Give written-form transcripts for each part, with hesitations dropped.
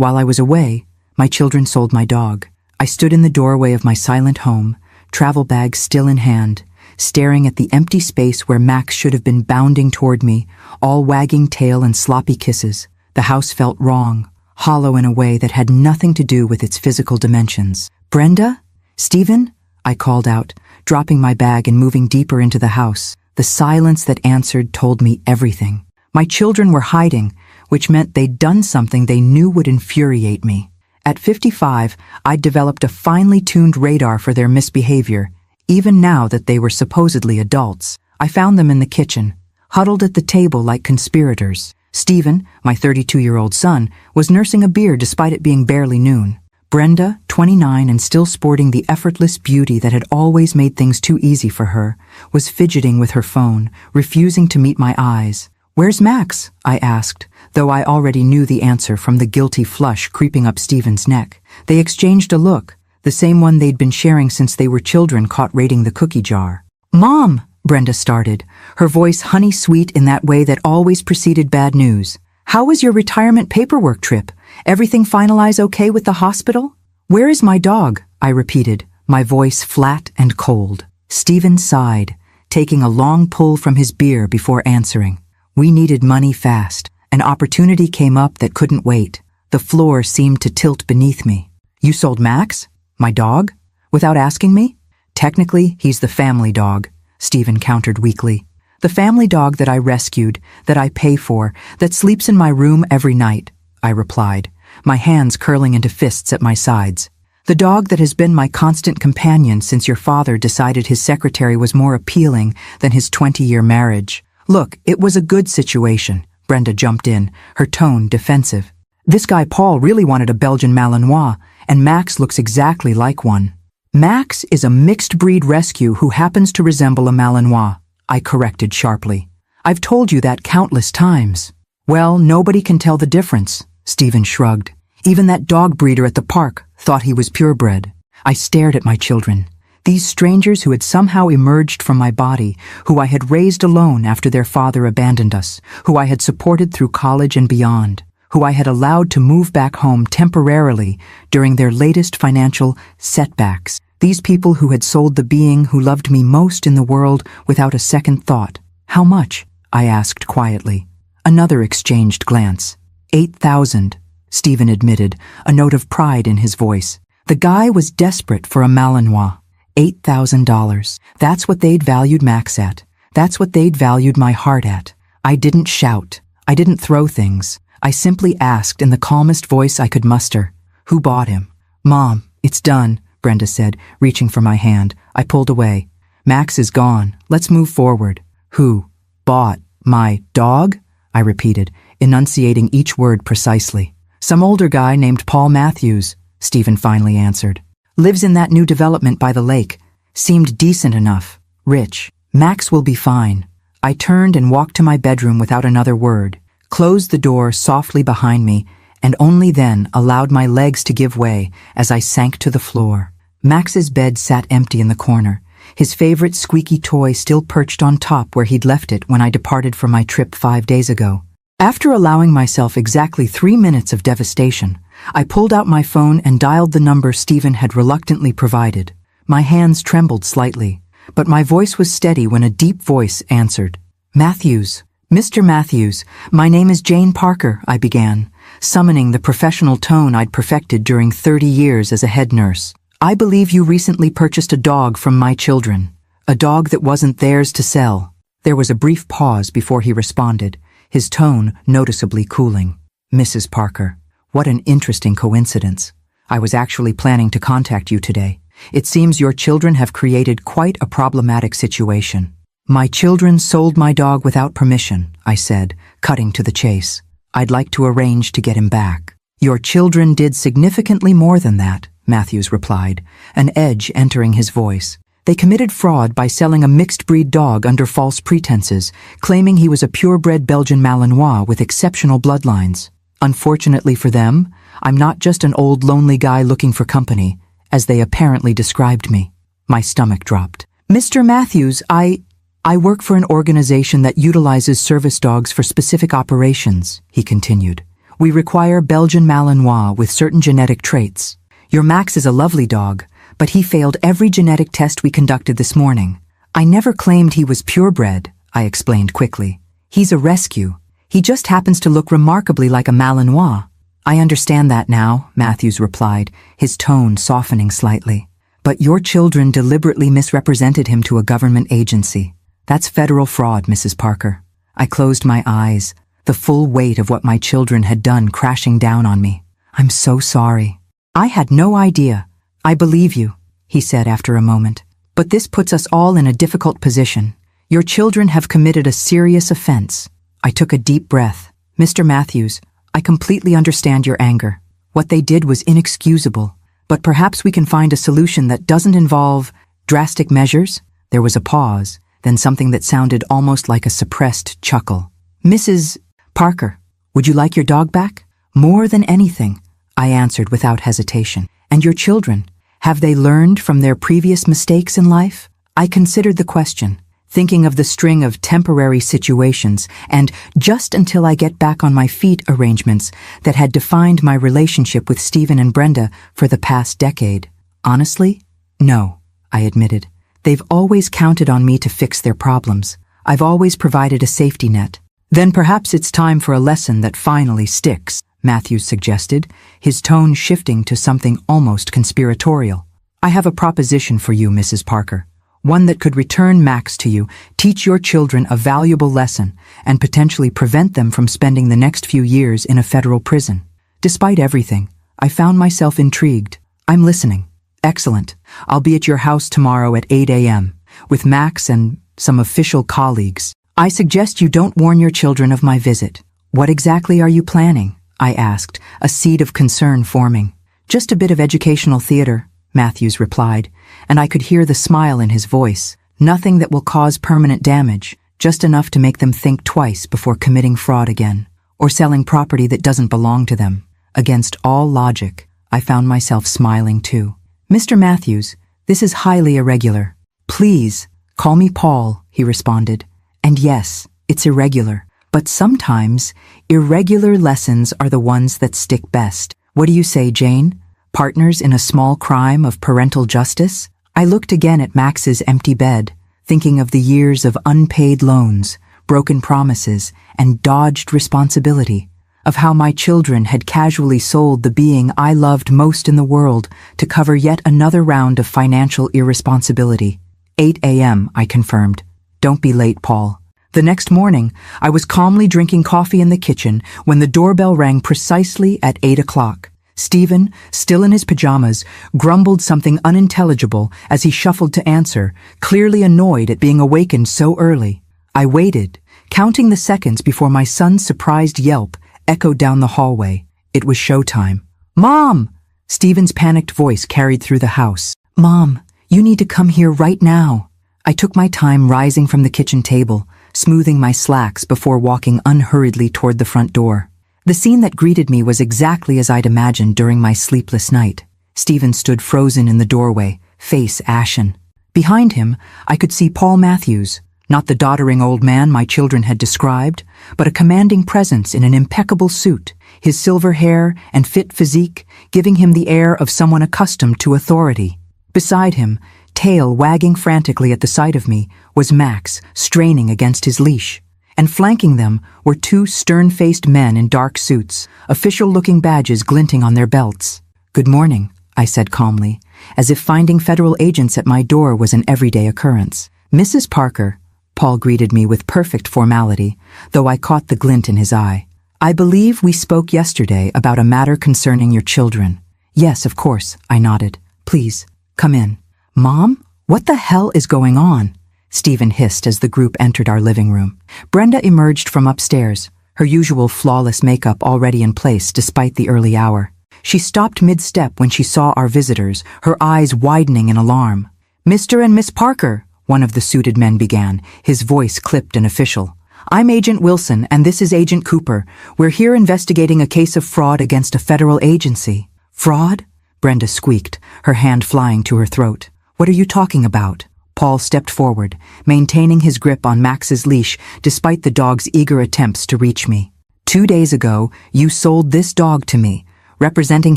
While I was away, my children sold my dog. I stood in the doorway of my silent home, travel bag still in hand, staring at the empty space where Max should have been bounding toward me, all wagging tail and sloppy kisses. The house felt wrong, hollow in a way that had nothing to do with its physical dimensions. "Brenda? Stephen?" I called out, dropping my bag and moving deeper into the house. The silence that answered told me everything. My children were hiding, which meant they'd done something they knew would infuriate me. At 55, I'd developed a finely tuned radar for their misbehavior, even now that they were supposedly adults. I found them in the kitchen, huddled at the table like conspirators. Stephen, my 32-year-old son, was nursing a beer despite it being barely noon. Brenda, 29 and still sporting the effortless beauty that had always made things too easy for her, was fidgeting with her phone, refusing to meet my eyes. "Where's Max?" I asked, though I already knew the answer from the guilty flush creeping up Stephen's neck. They exchanged a look, the same one they'd been sharing since they were children caught raiding the cookie jar. "Mom," Brenda started, her voice honey-sweet in that way that always preceded bad news. "How was your retirement paperwork trip? Everything finalize okay with the hospital?" "Where is my dog?" I repeated, my voice flat and cold. Stephen sighed, taking a long pull from his beer before answering. "We needed money fast. An opportunity came up that couldn't wait. The floor seemed to tilt beneath me." "You sold Max? My dog? Without asking me?" "Technically, he's the family dog," Stephen countered weakly. "The family dog that I rescued, that I pay for, that sleeps in my room every night," I replied, my hands curling into fists at my sides. "The dog that has been my constant companion since your father decided his secretary was more appealing than his 20-year marriage." "Look, it was a good situation," Brenda jumped in, her tone defensive. "This guy Paul really wanted a Belgian Malinois, and Max looks exactly like one." "Max is a mixed-breed rescue who happens to resemble a Malinois," I corrected sharply. "I've told you that countless times." "Well, nobody can tell the difference," Stephen shrugged. "Even that dog breeder at the park thought he was purebred." I stared at my children. These strangers who had somehow emerged from my body, who I had raised alone after their father abandoned us, who I had supported through college and beyond, who I had allowed to move back home temporarily during their latest financial setbacks. These people who had sold the being who loved me most in the world without a second thought. "How much?" I asked quietly. Another exchanged glance. $8,000, Stephen admitted, a note of pride in his voice. The guy was desperate for a Malinois. $8,000. That's what they'd valued Max at. That's what they'd valued my heart at. I didn't shout. I didn't throw things. I simply asked in the calmest voice I could muster, "Who bought him?" "Mom, it's done," Brenda said, reaching for my hand. I pulled away. "Max is gone. Let's move forward." "Who bought my dog?" I repeated, enunciating each word precisely. "Some older guy named Paul Matthews," Stephen finally answered. "Lives in that new development by the lake. Seemed decent enough. Rich. Max will be fine." I turned and walked to my bedroom without another word, closed the door softly behind me, and only then allowed my legs to give way as I sank to the floor. Max's bed sat empty in the corner, his favorite squeaky toy still perched on top where he'd left it when I departed for my trip 5 days ago. After allowing myself exactly 3 minutes of devastation, I pulled out my phone and dialed the number Stephen had reluctantly provided. My hands trembled slightly, but my voice was steady when a deep voice answered. "Matthews. Mr. Matthews, my name is Jane Parker," I began, summoning the professional tone I'd perfected during 30 years as a head nurse. "I believe you recently purchased a dog from my children. A dog that wasn't theirs to sell." There was a brief pause before he responded, his tone noticeably cooling. "Mrs. Parker, what an interesting coincidence. I was actually planning to contact you today. It seems your children have created quite a problematic situation." "My children sold my dog without permission," I said, cutting to the chase. "I'd like to arrange to get him back." "Your children did significantly more than that," Matthews replied, an edge entering his voice. "They committed fraud by selling a mixed-breed dog under false pretenses, claiming he was a purebred Belgian Malinois with exceptional bloodlines. Unfortunately for them, I'm not just an old lonely guy looking for company, as they apparently described me." My stomach dropped. "Mr. Matthews, I work for an organization that utilizes service dogs for specific operations," he continued. We require Belgian Malinois with certain genetic traits. Your Max is a lovely dog, but he failed every genetic test we conducted this morning. I never claimed he was purebred, I explained quickly. He's a rescue. He just happens to look remarkably like a Malinois. I understand that now, Matthews replied, his tone softening slightly. But your children deliberately misrepresented him to a government agency. That's federal fraud, Mrs. Parker. I closed my eyes, the full weight of what my children had done crashing down on me. I'm so sorry. I had no idea. I believe you, he said after a moment. But this puts us all in a difficult position. Your children have committed a serious offense. I took a deep breath. Mr. Matthews, I completely understand your anger. What they did was inexcusable. But perhaps we can find a solution that doesn't involve drastic measures. There was a pause, then something that sounded almost like a suppressed chuckle. Mrs. Parker, would you like your dog back? More than anything, I answered without hesitation. And your children, have they learned from their previous mistakes in life? I considered the question, thinking of the string of temporary situations and just until I get back on my feet arrangements that had defined my relationship with Stephen and Brenda for the past decade. Honestly, no, I admitted. They've always counted on me to fix their problems. I've always provided a safety net. Then perhaps it's time for a lesson that finally sticks, Matthews suggested, his tone shifting to something almost conspiratorial. I have a proposition for you, Mrs. Parker. One that could return Max to you, teach your children a valuable lesson, and potentially prevent them from spending the next few years in a federal prison. Despite everything, I found myself intrigued. I'm listening. Excellent. I'll be at your house tomorrow at 8 a.m. with Max and some official colleagues. I suggest you don't warn your children of my visit. What exactly are you planning? I asked, a seed of concern forming. Just a bit of educational theater, Matthews replied, and I could hear the smile in his voice. Nothing that will cause permanent damage, just enough to make them think twice before committing fraud again, or selling property that doesn't belong to them. Against all logic, I found myself smiling too. Mr. Matthews, this is highly irregular. Please, call me Paul, he responded. And yes, it's irregular, but sometimes irregular lessons are the ones that stick best. What do you say, Jane? Partners in a small crime of parental justice? I looked again at Max's empty bed, thinking of the years of unpaid loans, broken promises, and dodged responsibility, of how my children had casually sold the being I loved most in the world to cover yet another round of financial irresponsibility. 8 a.m., I confirmed. Don't be late, Paul. The next morning, I was calmly drinking coffee in the kitchen when the doorbell rang precisely at 8 o'clock. Stephen, still in his pajamas, grumbled something unintelligible as he shuffled to answer, clearly annoyed at being awakened so early. I waited, counting the seconds before my son's surprised yelp echoed down the hallway. It was showtime. Mom! Stephen's panicked voice carried through the house. Mom, you need to come here right now. I took my time rising from the kitchen table, smoothing my slacks before walking unhurriedly toward the front door. The scene that greeted me was exactly as I'd imagined during my sleepless night. Stephen stood frozen in the doorway, face ashen. Behind him, I could see Paul Matthews, not the doddering old man my children had described, but a commanding presence in an impeccable suit, his silver hair and fit physique giving him the air of someone accustomed to authority. Beside him, tail wagging frantically at the sight of me, was Max, straining against his leash. And flanking them were two stern-faced men in dark suits, official-looking badges glinting on their belts. Good morning, I said calmly, as if finding federal agents at my door was an everyday occurrence. Mrs. Parker, Paul greeted me with perfect formality, though I caught the glint in his eye. I believe we spoke yesterday about a matter concerning your children. Yes, of course, I nodded. Please, come in. Mom, what the hell is going on? Stephen hissed as the group entered our living room. Brenda emerged from upstairs, her usual flawless makeup already in place despite the early hour. She stopped mid-step when she saw our visitors, her eyes widening in alarm. Mr. and Miss Parker, one of the suited men began, his voice clipped and official. I'm Agent Wilson, and this is Agent Cooper. We're here investigating a case of fraud against a federal agency. Fraud? Brenda squeaked, her hand flying to her throat. What are you talking about? Paul stepped forward, maintaining his grip on Max's leash despite the dog's eager attempts to reach me. 2 days ago, you sold this dog to me, representing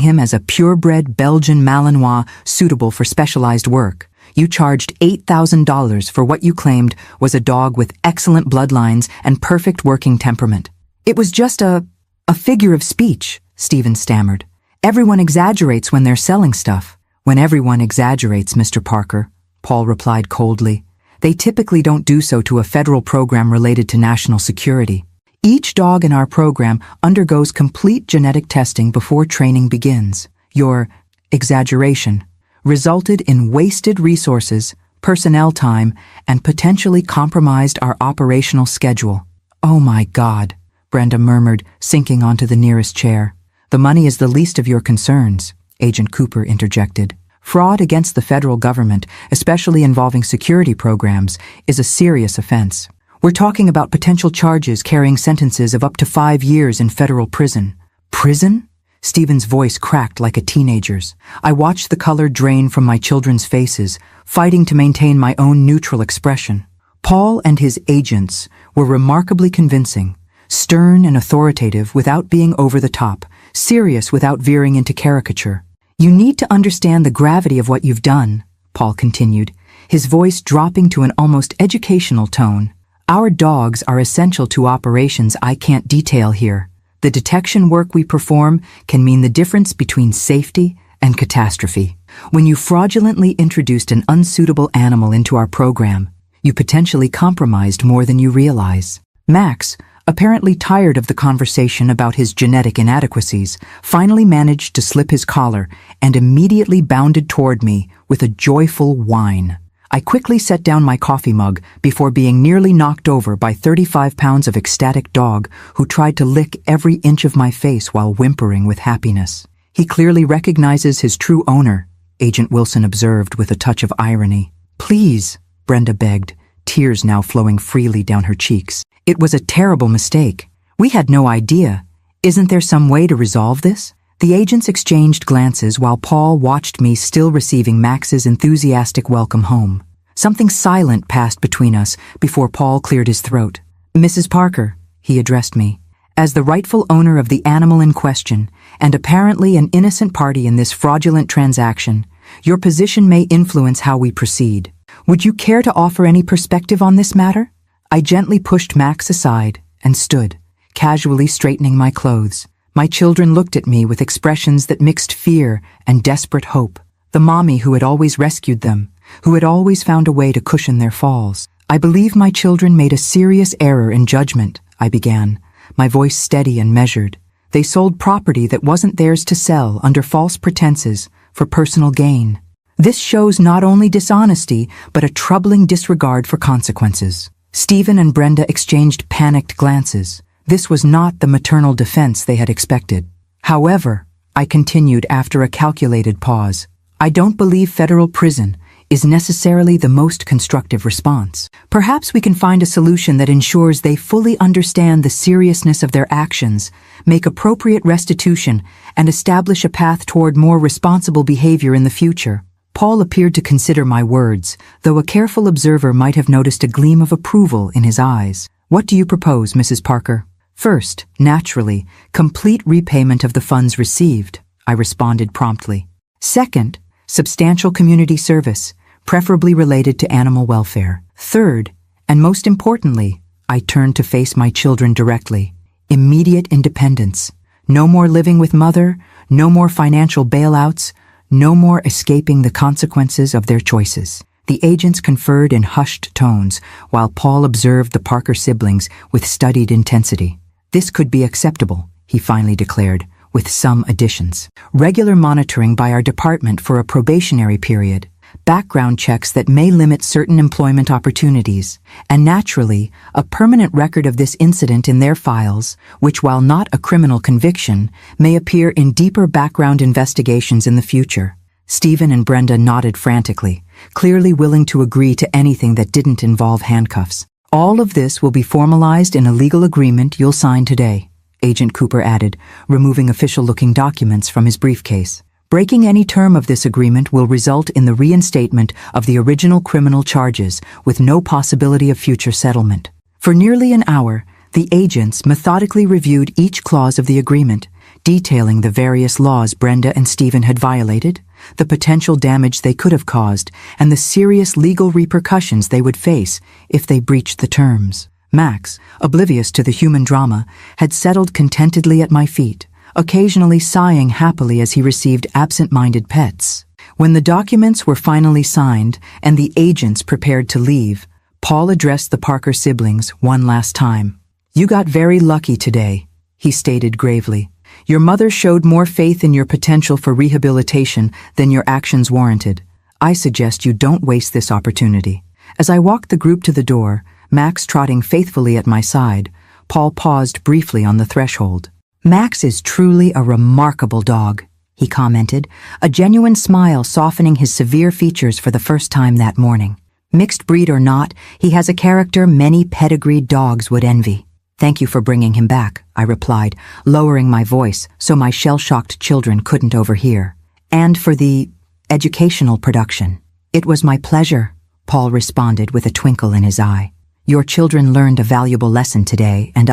him as a purebred Belgian Malinois suitable for specialized work. You charged $8,000 for what you claimed was a dog with excellent bloodlines and perfect working temperament. It was just a figure of speech, Stephen stammered. Everyone exaggerates when they're selling stuff. When everyone exaggerates, Mr. Parker, Paul replied coldly. They typically don't do so to a federal program related to national security. Each dog in our program undergoes complete genetic testing before training begins. Your exaggeration resulted in wasted resources, personnel time, and potentially compromised our operational schedule. Oh my God, Brenda murmured, sinking onto the nearest chair. The money is the least of your concerns, Agent Cooper interjected. Fraud against the federal government, especially involving security programs, is a serious offense. We're talking about potential charges carrying sentences of up to 5 years in federal prison. Prison? Stephen's voice cracked like a teenager's. I watched the color drain from my children's faces, fighting to maintain my own neutral expression. Paul and his agents were remarkably convincing, stern and authoritative without being over the top, serious without veering into caricature. You need to understand the gravity of what you've done, Paul continued, his voice dropping to an almost educational tone. Our dogs are essential to operations I can't detail here. The detection work we perform can mean the difference between safety and catastrophe. When you fraudulently introduced an unsuitable animal into our program, you potentially compromised more than you realize. Max, apparently tired of the conversation about his genetic inadequacies, finally managed to slip his collar and immediately bounded toward me with a joyful whine. I quickly set down my coffee mug before being nearly knocked over by 35 pounds of ecstatic dog who tried to lick every inch of my face while whimpering with happiness. He clearly recognizes his true owner, Agent Wilson observed with a touch of irony. Please, Brenda begged, tears now flowing freely down her cheeks. It was a terrible mistake. We had no idea. Isn't there some way to resolve this? The agents exchanged glances while Paul watched me still receiving Max's enthusiastic welcome home. Something silent passed between us before Paul cleared his throat. Mrs. Parker, he addressed me. As the rightful owner of the animal in question, and apparently an innocent party in this fraudulent transaction, your position may influence how we proceed. Would you care to offer any perspective on this matter? I gently pushed Max aside and stood, casually straightening my clothes. My children looked at me with expressions that mixed fear and desperate hope. The mommy who had always rescued them, who had always found a way to cushion their falls. I believe my children made a serious error in judgment, I began, my voice steady and measured. They sold property that wasn't theirs to sell under false pretenses for personal gain. This shows not only dishonesty, but a troubling disregard for consequences. Stephen and Brenda exchanged panicked glances. This was not the maternal defense they had expected. However, I continued after a calculated pause, I don't believe federal prison is necessarily the most constructive response. Perhaps we can find a solution that ensures they fully understand the seriousness of their actions, make appropriate restitution, and establish a path toward more responsible behavior in the future. Paul appeared to consider my words, though a careful observer might have noticed a gleam of approval in his eyes. What do you propose, Mrs. Parker? First, naturally, complete repayment of the funds received, I responded promptly. Second, substantial community service, preferably related to animal welfare. Third, and most importantly, I turned to face my children directly. Immediate independence. No more living with mother, no more financial bailouts, no more escaping the consequences of their choices. The agents conferred in hushed tones, while Paul observed the Parker siblings with studied intensity. This could be acceptable, he finally declared, with some additions. Regular monitoring by our department for a probationary period, background checks that may limit certain employment opportunities, and naturally, a permanent record of this incident in their files, which, while not a criminal conviction, may appear in deeper background investigations in the future. Stephen and Brenda nodded frantically, clearly willing to agree to anything that didn't involve handcuffs. All of this will be formalized in a legal agreement you'll sign today, Agent Cooper added, removing official-looking documents from his briefcase. Breaking any term of this agreement will result in the reinstatement of the original criminal charges with no possibility of future settlement. For nearly an hour, The agents methodically reviewed each clause of the agreement, detailing the various laws Brenda and Stephen had violated, the potential damage they could have caused, and the serious legal repercussions they would face if they breached the terms. Max, oblivious to the human drama, had settled contentedly at my feet, occasionally sighing happily as he received absent-minded pets. When the documents were finally signed and the agents prepared to leave, Paul addressed the Parker siblings one last time. "You got very lucky today," he stated gravely. "Your mother showed more faith in your potential for rehabilitation than your actions warranted. I suggest you don't waste this opportunity." As I walked the group to the door, Max trotting faithfully at my side, Paul paused briefly on the threshold. "Max is truly a remarkable dog," he commented, a genuine smile softening his severe features for the first time that morning. "Mixed breed or not, he has a character many pedigreed dogs would envy." "Thank you for bringing him back," I replied, lowering my voice so my shell-shocked children couldn't overhear. "And for the educational production." "It was my pleasure," Paul responded with a twinkle in his eye. "Your children learned a valuable lesson today, and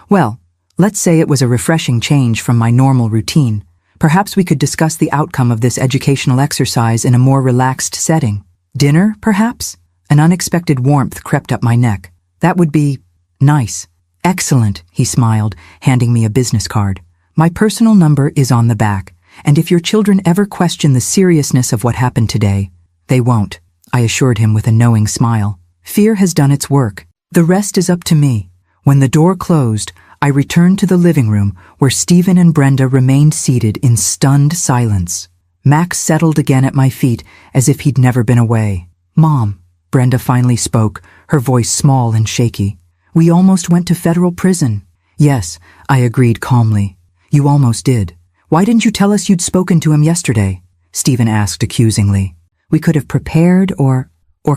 well, let's say it was a refreshing change from my normal routine. Perhaps we could discuss the outcome of this educational exercise in a more relaxed setting. Dinner, perhaps?" An unexpected warmth crept up my neck. "That would be nice." "Excellent," he smiled, handing me a business card. "My personal number is on the back, and if your children ever question the seriousness of what happened today, they won't," I assured him with a knowing smile. "Fear has done its work. The rest is up to me." When the door closed, I returned to the living room where Stephen and Brenda remained seated in stunned silence. Max settled again at my feet as if he'd never been away. "Mom," Brenda finally spoke, her voice small and shaky. "We almost went to federal prison." "Yes," I agreed calmly. "You almost did. Why didn't you tell us you'd spoken to him yesterday?" Stephen asked accusingly. "We could have prepared or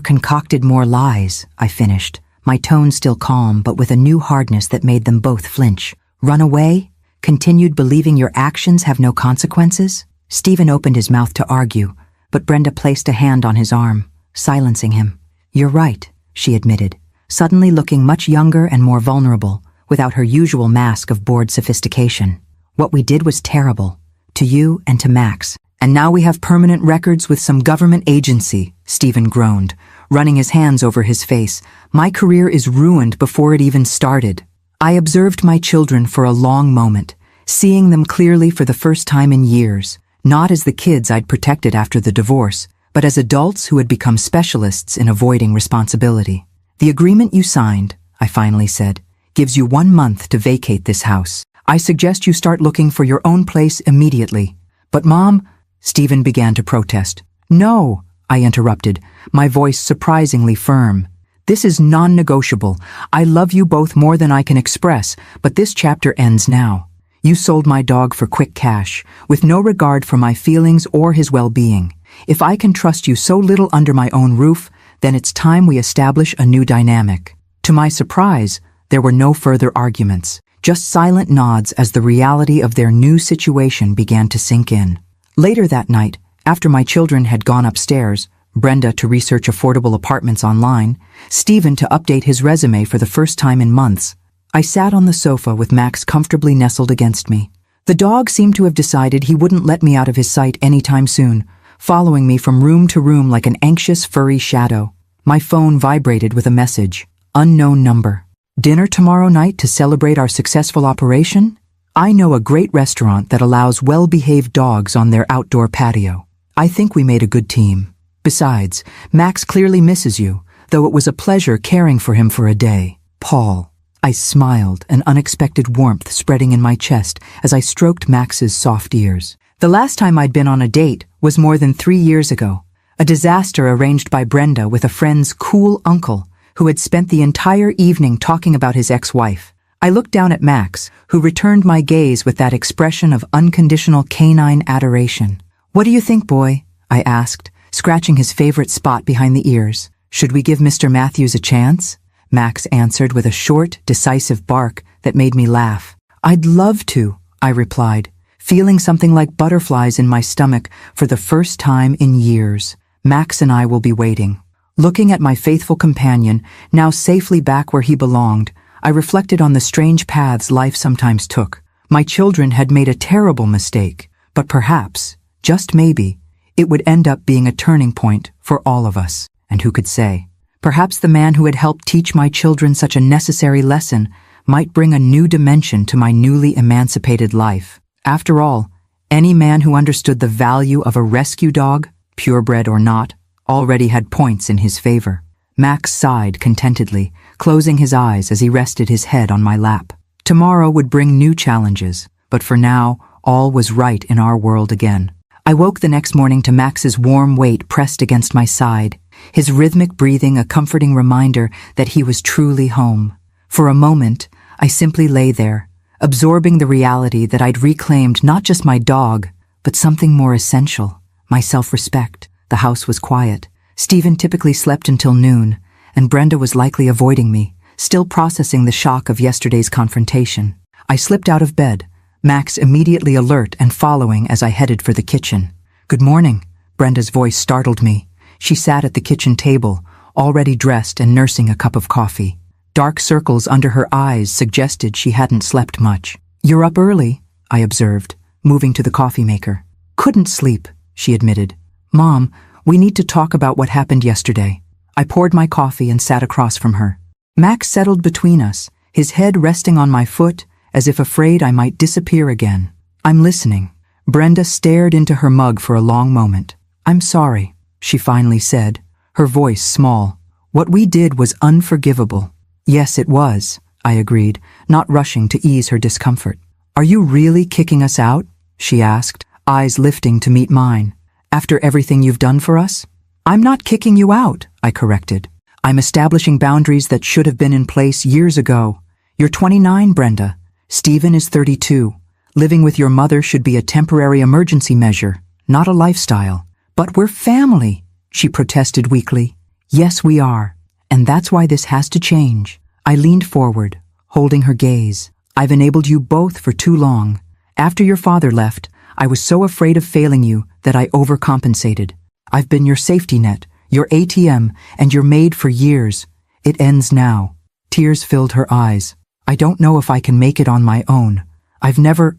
concocted more lies," I finished, my tone still calm but with a new hardness that made them both flinch. "Run away? Continued believing your actions have no consequences?" Stephen opened his mouth to argue, but Brenda placed a hand on his arm, silencing him. "You're right," she admitted, suddenly looking much younger and more vulnerable, without her usual mask of bored sophistication. "What we did was terrible, to you and to Max. And now we have permanent records with some government agency," Stephen groaned, running his hands over his face. "My career is ruined before it even started." I observed my children for a long moment, seeing them clearly for the first time in years, not as the kids I'd protected after the divorce, but as adults who had become specialists in avoiding responsibility. "The agreement you signed," I finally said, "gives you 1 month to vacate this house. I suggest you start looking for your own place immediately." "But Mom," Stephen began to protest. "No," I interrupted, my voice surprisingly firm. "This is non-negotiable. I love you both more than I can express, but this chapter ends now. You sold my dog for quick cash, with no regard for my feelings or his well-being. If I can trust you so little under my own roof, then it's time we establish a new dynamic." To my surprise, there were no further arguments, just silent nods as the reality of their new situation began to sink in. Later that night, after my children had gone upstairs, Brenda to research affordable apartments online, Stephen to update his resume for the first time in months, I sat on the sofa with Max comfortably nestled against me. The dog seemed to have decided he wouldn't let me out of his sight anytime soon, following me from room to room like an anxious, furry shadow. My phone vibrated with a message. Unknown number. "Dinner tomorrow night to celebrate our successful operation? I know a great restaurant that allows well-behaved dogs on their outdoor patio. I think we made a good team. Besides, Max clearly misses you, though it was a pleasure caring for him for a day. Paul." I smiled, an unexpected warmth spreading in my chest as I stroked Max's soft ears. The last time I'd been on a date was more than 3 years ago. A disaster arranged by Brenda with a friend's cool uncle who had spent the entire evening talking about his ex-wife. I looked down at Max, who returned my gaze with that expression of unconditional canine adoration. "What do you think, boy?" I asked, scratching his favorite spot behind the ears. "Should we give Mr. Matthews a chance?" Max answered with a short, decisive bark that made me laugh. "I'd love to," I replied, feeling something like butterflies in my stomach for the first time in years. Max and I will be waiting. Looking at my faithful companion, now safely back where he belonged, I reflected on the strange paths life sometimes took. My children had made a terrible mistake, but perhaps, just maybe, it would end up being a turning point for all of us. And who could say? Perhaps the man who had helped teach my children such a necessary lesson might bring a new dimension to my newly emancipated life. After all, any man who understood the value of a rescue dog, purebred or not, already had points in his favor. Max sighed contentedly, closing his eyes as he rested his head on my lap. Tomorrow would bring new challenges, but for now, all was right in our world again. I woke the next morning to Max's warm weight pressed against my side, his rhythmic breathing a comforting reminder that he was truly home. For a moment, I simply lay there, absorbing the reality that I'd reclaimed not just my dog, but something more essential, my self-respect. The house was quiet. Stephen typically slept until noon, and Brenda was likely avoiding me, still processing the shock of yesterday's confrontation. I slipped out of bed, Max immediately alert and following as I headed for the kitchen. "Good morning," Brenda's voice startled me. She sat at the kitchen table, already dressed and nursing a cup of coffee. Dark circles under her eyes suggested she hadn't slept much. "You're up early," I observed, moving to the coffee maker. "Couldn't sleep," she admitted. "Mom, we need to talk about what happened yesterday." I poured my coffee and sat across from her. Max settled between us, his head resting on my foot, as if afraid I might disappear again. "I'm listening." Brenda stared into her mug for a long moment. "I'm sorry," she finally said, her voice small. "What we did was unforgivable." "Yes, it was," I agreed, not rushing to ease her discomfort. "Are you really kicking us out?" she asked, eyes lifting to meet mine. "After everything you've done for us?" "I'm not kicking you out," I corrected. "I'm establishing boundaries that should have been in place years ago. You're 29, Brenda. Stephen is 32. Living with your mother should be a temporary emergency measure, not a lifestyle." "But we're family," she protested weakly. "Yes, we are. And that's why this has to change." I leaned forward, holding her gaze. "I've enabled you both for too long. After your father left, I was so afraid of failing you that I overcompensated. I've been your safety net, your ATM, and your maid for years. It ends now." Tears filled her eyes. "I don't know if I can make it on my own. I've never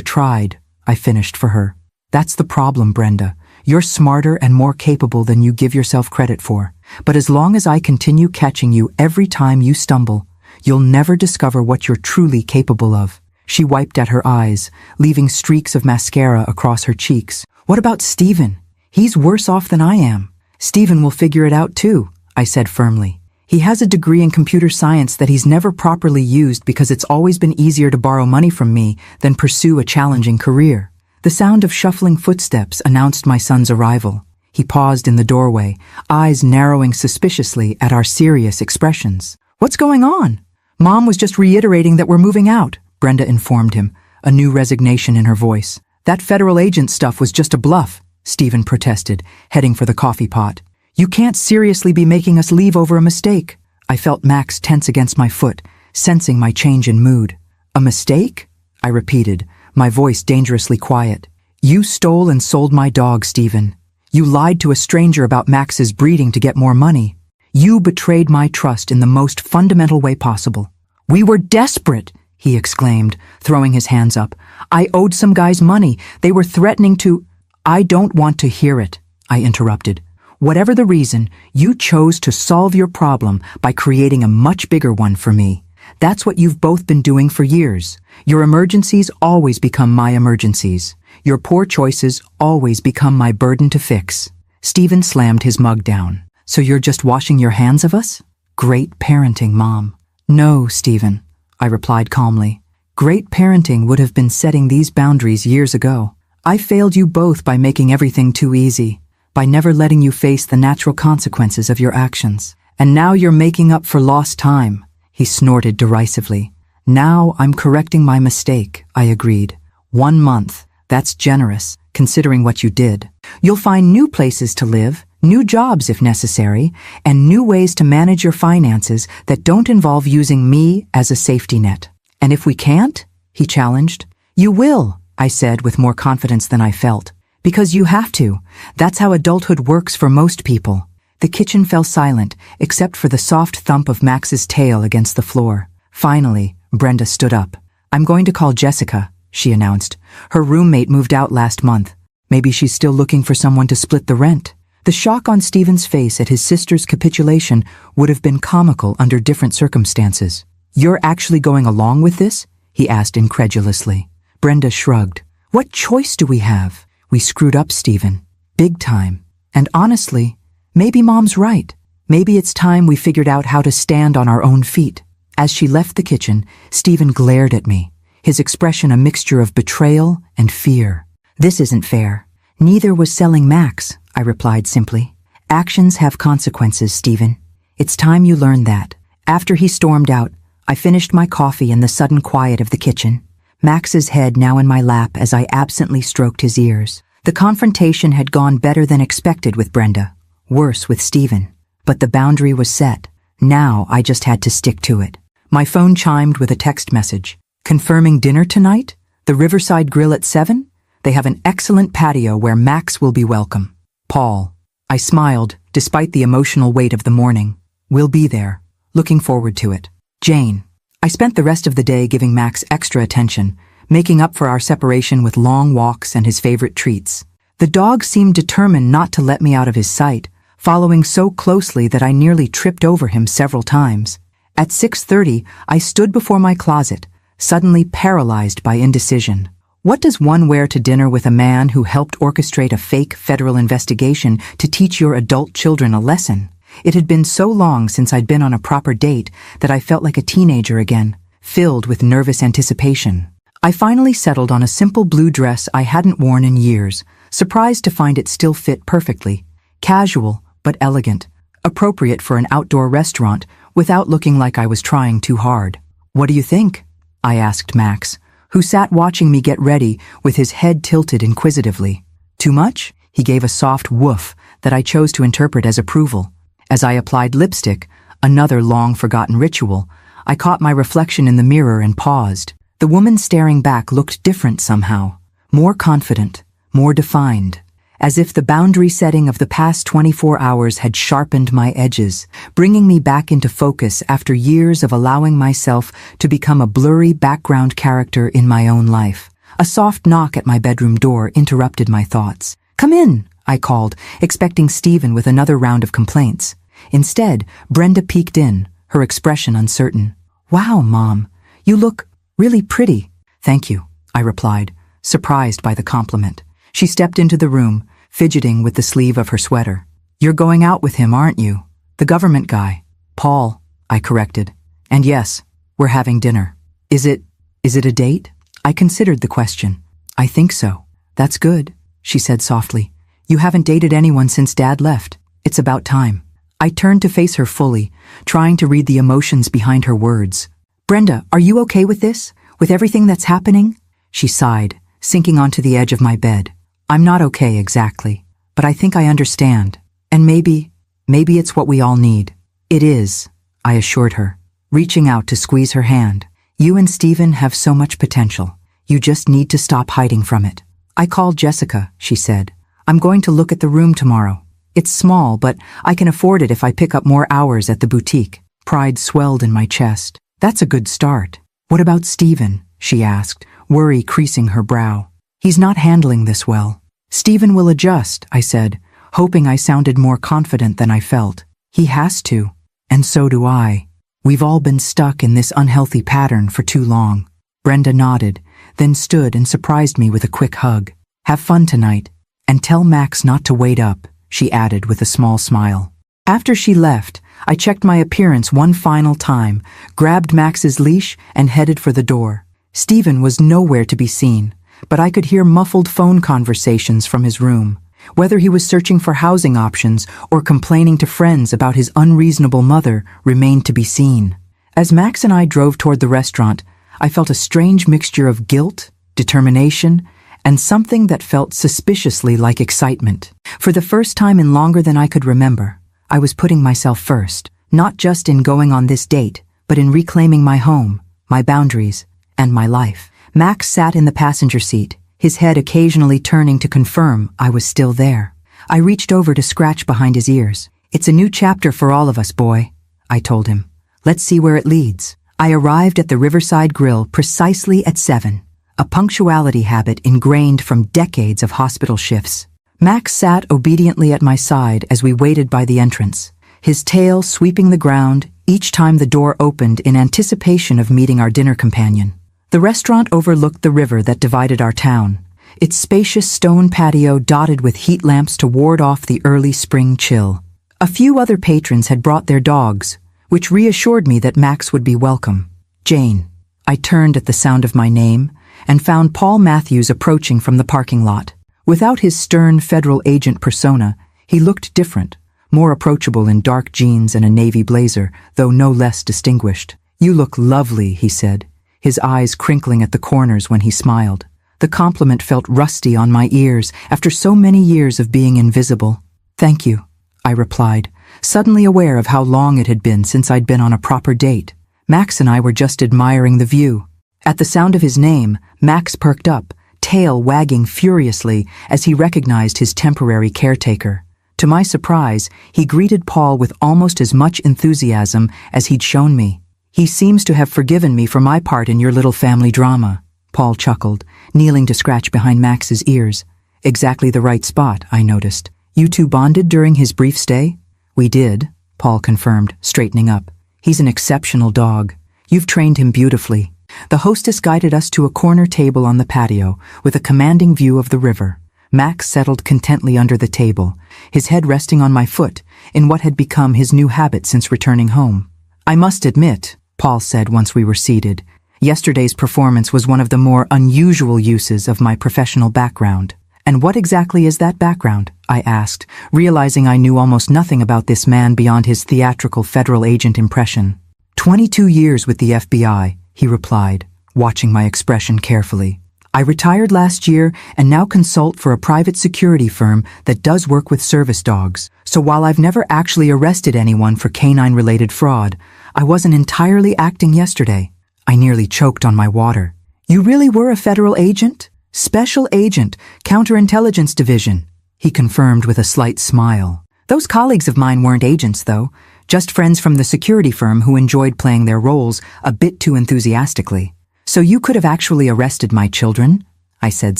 tried," I finished for her. "That's the problem, Brenda. You're smarter and more capable than you give yourself credit for. But as long as I continue catching you every time you stumble, you'll never discover what you're truly capable of." She wiped at her eyes, leaving streaks of mascara across her cheeks. "What about Stephen? He's worse off than I am." "Stephen will figure it out too," I said firmly. "He has a degree in computer science that he's never properly used because it's always been easier to borrow money from me than pursue a challenging career." The sound of shuffling footsteps announced my son's arrival. He paused in the doorway, eyes narrowing suspiciously at our serious expressions. "What's going on?" "Mom was just reiterating that we're moving out," Brenda informed him, a new resignation in her voice. "That federal agent stuff was just a bluff," Stephen protested, heading for the coffee pot. "You can't seriously be making us leave over a mistake." I felt Max tense against my foot, sensing my change in mood. "A mistake?" I repeated, my voice dangerously quiet. "You stole and sold my dog, Stephen. You lied to a stranger about Max's breeding to get more money. You betrayed my trust in the most fundamental way possible." "We were desperate," he exclaimed, throwing his hands up. "I owed some guys money. They were threatening to—" "I don't want to hear it," I interrupted. "Whatever the reason, you chose to solve your problem by creating a much bigger one for me. That's what you've both been doing for years. Your emergencies always become my emergencies. Your poor choices always become my burden to fix." Stephen slammed his mug down. "So you're just washing your hands of us?" "Great parenting, Mom." "No, Stephen," I replied calmly. "Great parenting would have been setting these boundaries years ago. I failed you both by making everything too easy, by never letting you face the natural consequences of your actions. And now you're making up for lost time," he snorted derisively. "Now I'm correcting my mistake," I agreed. 1 month, that's generous, considering what you did. You'll find new places to live, new jobs if necessary, and new ways to manage your finances that don't involve using me as a safety net." "And if we can't?" he challenged. "You will," I said with more confidence than I felt. "Because you have to. That's how adulthood works for most people." The kitchen fell silent, except for the soft thump of Max's tail against the floor. Finally, Brenda stood up. "I'm going to call Jessica," she announced. "Her roommate moved out last month. Maybe she's still looking for someone to split the rent." The shock on Stephen's face at his sister's capitulation would have been comical under different circumstances. "You're actually going along with this?" he asked incredulously. Brenda shrugged. "What choice do we have? We screwed up, Stephen. Big time. And honestly, maybe Mom's right. Maybe it's time we figured out how to stand on our own feet." As she left the kitchen, Stephen glared at me, his expression a mixture of betrayal and fear. "This isn't fair. Neither was selling Max," I replied simply. "Actions have consequences, Stephen. It's time you learned that." After he stormed out, I finished my coffee in the sudden quiet of the kitchen, Max's head now in my lap as I absently stroked his ears. The confrontation had gone better than expected with Brenda, worse with Stephen. But the boundary was set. Now I just had to stick to it. My phone chimed with a text message. "Confirming dinner tonight? The Riverside Grill at 7? They have an excellent patio where Max will be welcome. Paul." I smiled, despite the emotional weight of the morning. "We'll be there. Looking forward to it. Jane." I spent the rest of the day giving Max extra attention, making up for our separation with long walks and his favorite treats. The dog seemed determined not to let me out of his sight, following so closely that I nearly tripped over him several times. At 6:30, I stood before my closet, suddenly paralyzed by indecision. What does one wear to dinner with a man who helped orchestrate a fake federal investigation to teach your adult children a lesson? It had been so long since I'd been on a proper date that I felt like a teenager again, filled with nervous anticipation. I finally settled on a simple blue dress I hadn't worn in years, surprised to find it still fit perfectly. Casual, but elegant, appropriate for an outdoor restaurant without looking like I was trying too hard. "What do you think?" I asked Max, who sat watching me get ready with his head tilted inquisitively. "Too much?" He gave a soft woof that I chose to interpret as approval. As I applied lipstick, another long-forgotten ritual, I caught my reflection in the mirror and paused. The woman staring back looked different somehow, more confident, more defined, as if the boundary setting of the past 24 hours had sharpened my edges, bringing me back into focus after years of allowing myself to become a blurry background character in my own life. A soft knock at my bedroom door interrupted my thoughts. "Come in," I called, expecting Stephen with another round of complaints. Instead, Brenda peeked in, her expression uncertain. "Wow, Mom, you look really pretty." "Thank you," I replied, surprised by the compliment. She stepped into the room, fidgeting with the sleeve of her sweater. "You're going out with him, aren't you? The government guy." "Paul," I corrected. "And yes, we're having dinner." Is it a date?" I considered the question. "I think so." "That's good," she said softly. "You haven't dated anyone since Dad left. It's about time." I turned to face her fully, trying to read the emotions behind her words. "Brenda, are you okay with this? With everything that's happening?" She sighed, sinking onto the edge of my bed. "I'm not okay exactly, but I think I understand. And maybe it's what we all need." "It is," I assured her, reaching out to squeeze her hand. "You and Stephen have so much potential. You just need to stop hiding from it." "I called Jessica," she said. "I'm going to look at the room tomorrow. It's small, but I can afford it if I pick up more hours at the boutique." Pride swelled in my chest. "That's a good start." "What about Stephen?" she asked, worry creasing her brow. "He's not handling this well." "Stephen will adjust," I said, hoping I sounded more confident than I felt. "He has to, and so do I. We've all been stuck in this unhealthy pattern for too long." Brenda nodded, then stood and surprised me with a quick hug. "Have fun tonight, and tell Max not to wait up," she added with a small smile. After she left, I checked my appearance one final time, grabbed Max's leash, and headed for the door. Stephen was nowhere to be seen, but I could hear muffled phone conversations from his room. Whether he was searching for housing options or complaining to friends about his unreasonable mother remained to be seen. As Max and I drove toward the restaurant, I felt a strange mixture of guilt, determination, and something that felt suspiciously like excitement. For the first time in longer than I could remember, I was putting myself first, not just in going on this date, but in reclaiming my home, my boundaries, and my life. Max sat in the passenger seat, his head occasionally turning to confirm I was still there. I reached over to scratch behind his ears. "It's a new chapter for all of us, boy," I told him. "Let's see where it leads." I arrived at the Riverside Grill precisely at 7, a punctuality habit ingrained from decades of hospital shifts. Max sat obediently at my side as we waited by the entrance, his tail sweeping the ground each time the door opened in anticipation of meeting our dinner companion. The restaurant overlooked the river that divided our town, its spacious stone patio dotted with heat lamps to ward off the early spring chill. A few other patrons had brought their dogs, which reassured me that Max would be welcome. Jane. I turned at the sound of my name and found Paul Matthews approaching from the parking lot. Without his stern federal agent persona, he looked different, more approachable in dark jeans and a navy blazer, though no less distinguished. "You look lovely," he said, his eyes crinkling at the corners when he smiled. The compliment felt rusty on my ears after so many years of being invisible. "Thank you," I replied, suddenly aware of how long it had been since I'd been on a proper date. Max and I were just admiring the view. At the sound of his name, Max perked up, tail wagging furiously as he recognized his temporary caretaker. To my surprise, he greeted Paul with almost as much enthusiasm as he'd shown me. "He seems to have forgiven me for my part in your little family drama," Paul chuckled, kneeling to scratch behind Max's ears. "Exactly the right spot," I noticed. "You two bonded during his brief stay?" "We did," Paul confirmed, straightening up. "He's an exceptional dog. You've trained him beautifully." The hostess guided us to a corner table on the patio with a commanding view of the river. Max settled contently under the table, his head resting on my foot, in what had become his new habit since returning home. "I must admit," Paul said once we were seated, "yesterday's performance was one of the more unusual uses of my professional background." "And what exactly is that background?" I asked, realizing I knew almost nothing about this man beyond his theatrical federal agent impression. 22 years with the FBI, he replied, watching my expression carefully. "I retired last year and now consult for a private security firm that does work with service dogs. So while I've never actually arrested anyone for canine-related fraud, I wasn't entirely acting yesterday." I nearly choked on my water. "You really were a federal agent?" "Special agent, counterintelligence division," he confirmed with a slight smile. "Those colleagues of mine weren't agents, though, just friends from the security firm who enjoyed playing their roles a bit too enthusiastically." "So you could have actually arrested my children?" I said